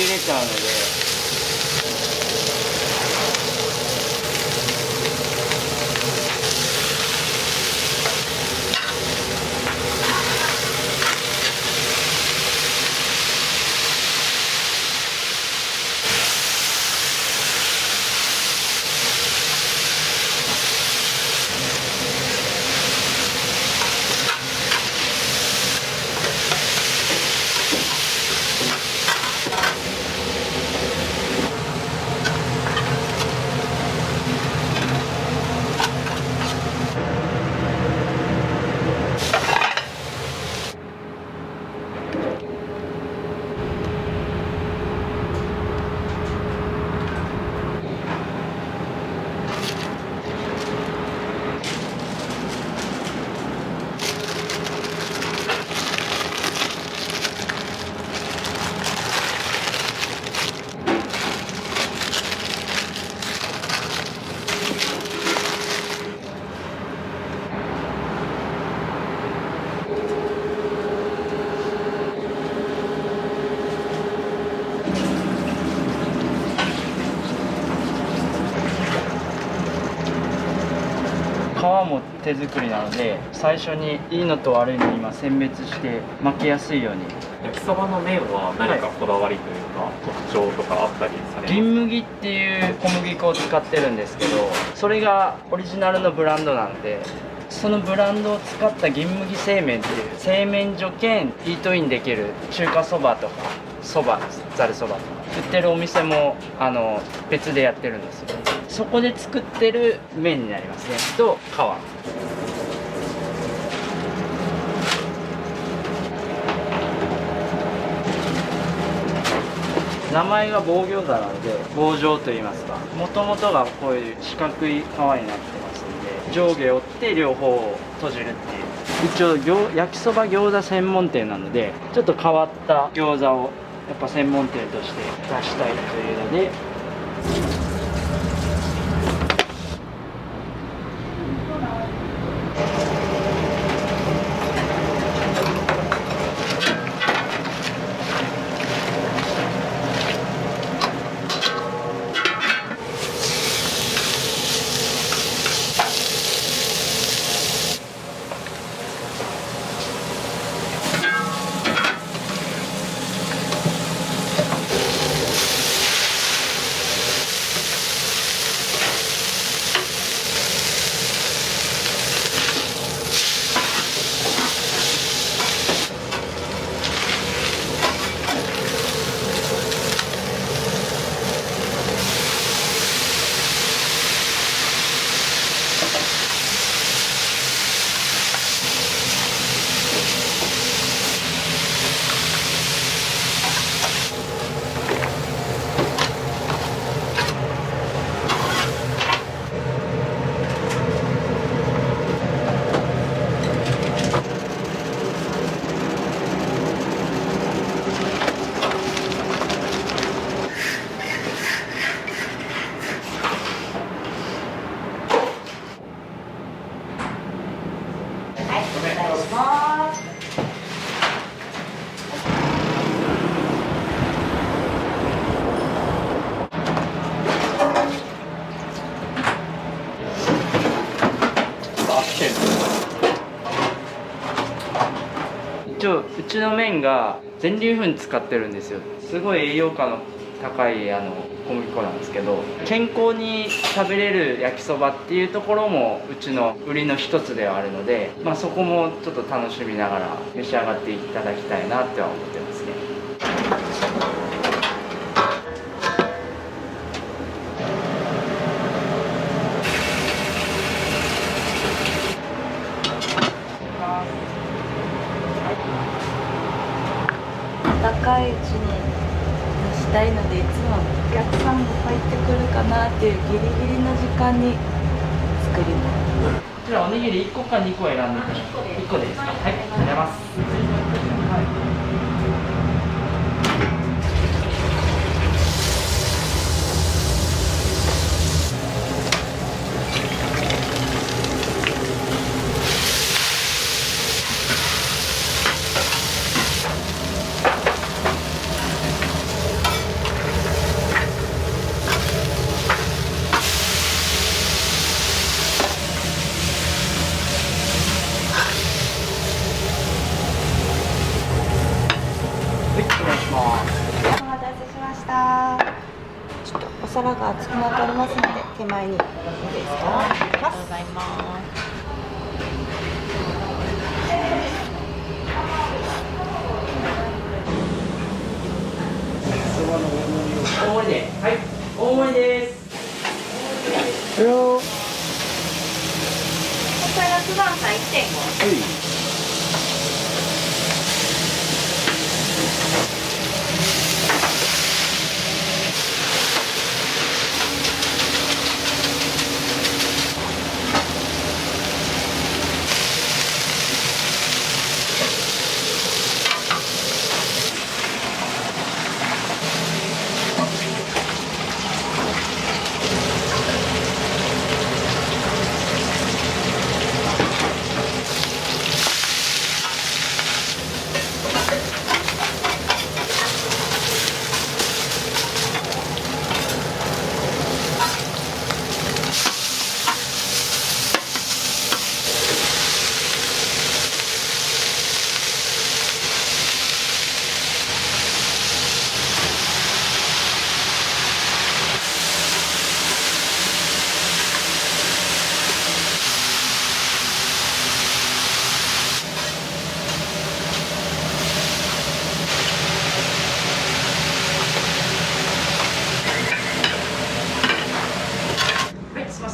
ぎれちゃうので。皮も手作りなので、最初にいいのと悪いのに今選別して巻きやすいように。焼きそばの麺は何かこだわりというか、特徴とかあったりされますか？銀麦っていう小麦粉を使ってるんですけど、それがオリジナルのブランドなので、そのブランドを使った銀麦製麺っていう製麺所兼イートインできる中華そばとかそば、ざるそばとか売ってるお店も別でやってるんですよ。そこで作ってる麺になりますね。と皮。名前が棒餃子なので棒状といいますか、もともとがこういう四角い皮になってますので、上下折って両方を閉じるっていう、一応焼きそば餃子専門店なので、ちょっと変わった餃子をやっぱ専門店として出したいというので。一応うちの麺が全粒粉使ってるんですよ。すごい栄養価の高い小麦粉なんですけど、健康に食べれる焼きそばっていうところもうちの売りの一つではあるので、そこもちょっと楽しみながら召し上がっていただきたいなっては思ってますね。温かいうちに出したいので、いつもお客さんが入ってくるかなっていうギリギリの時間に作ります。こちらおにぎり1個か2個選んで1個でいいですか？はい、ありがとうございます。熱くなっておりますので手前にいいですか。ありがとうございます。大盛りで、はい、大盛りです。こちらが9番さん 1.5。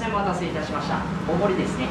お待たせいたしました。大盛りですね。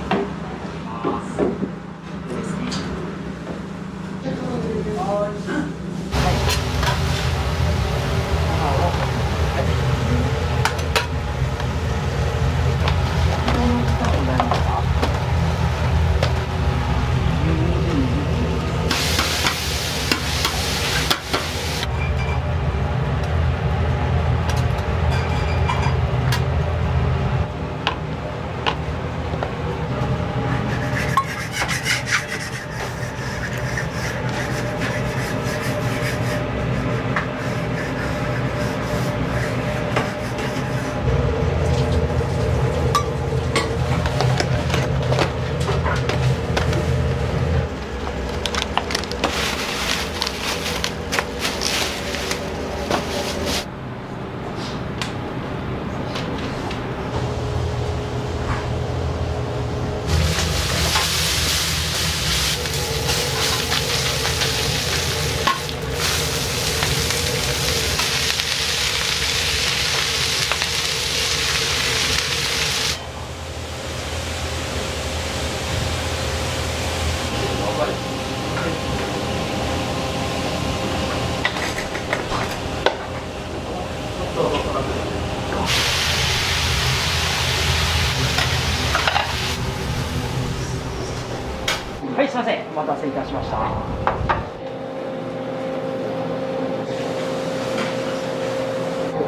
はい、すみません、お待たせいたしました。こ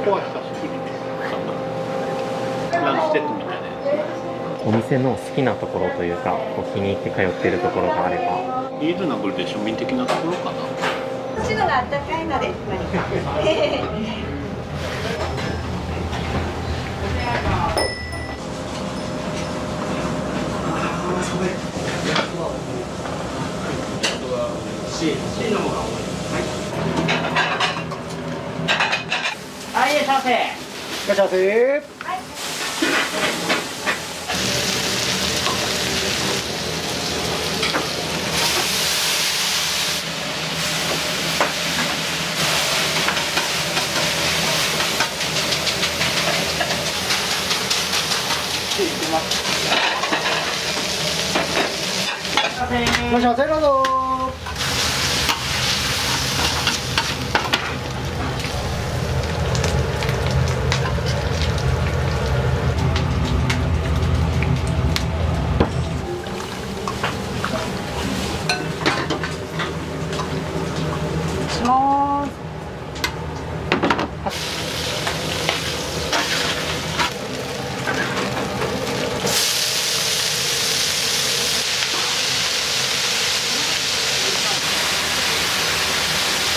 こは久しぶりです。ランチセットみたいなやつ。お店の好きなところというか、こう気に入って通っているところがあれば。リーズナブルで庶民的なところかな。白があったかいので、はい、いらっしゃいませ。いらっしゃいませ。いらっしゃいませ、どうぞ。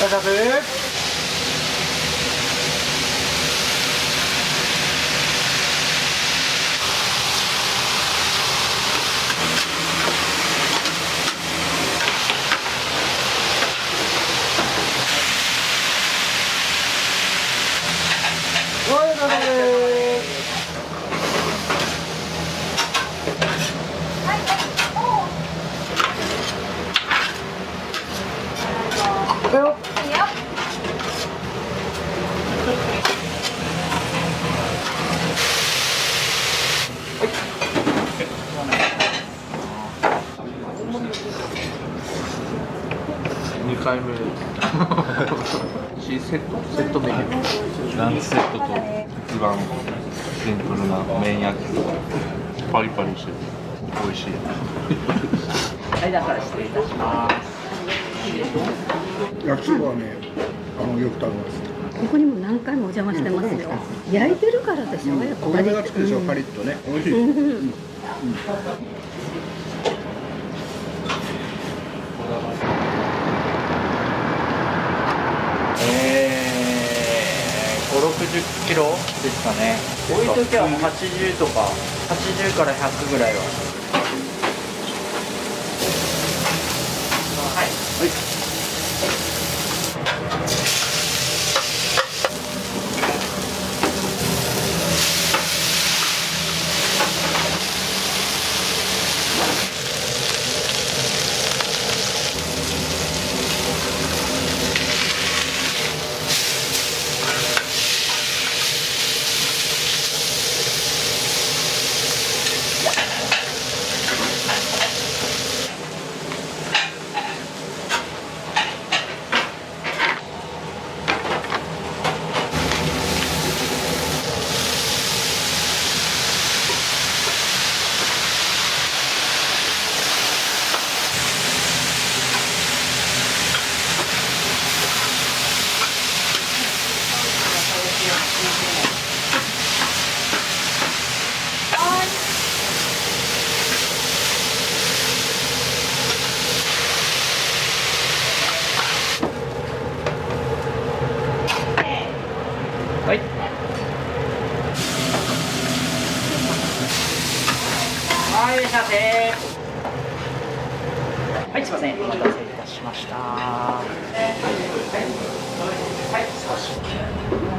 いらっしゃいませ。はい、どうぞ。2回目セットメニューランチセットと一番シンプルな麺焼きそばパリパリして美味しいはいだから失礼いたします焼きそばはね、よく食べますここにも何回もお邪魔してますよ。焼いてるからでしょ。やっぱ焦げ目がつくでしょ、カリッとね。美味しい。560キロですかね。多い時はもう80とか80から100ぐらいは。はい。はい。はい、いらっしゃいませ。はい、すみません。お待たせいたしました。はい、はい、はい、少し。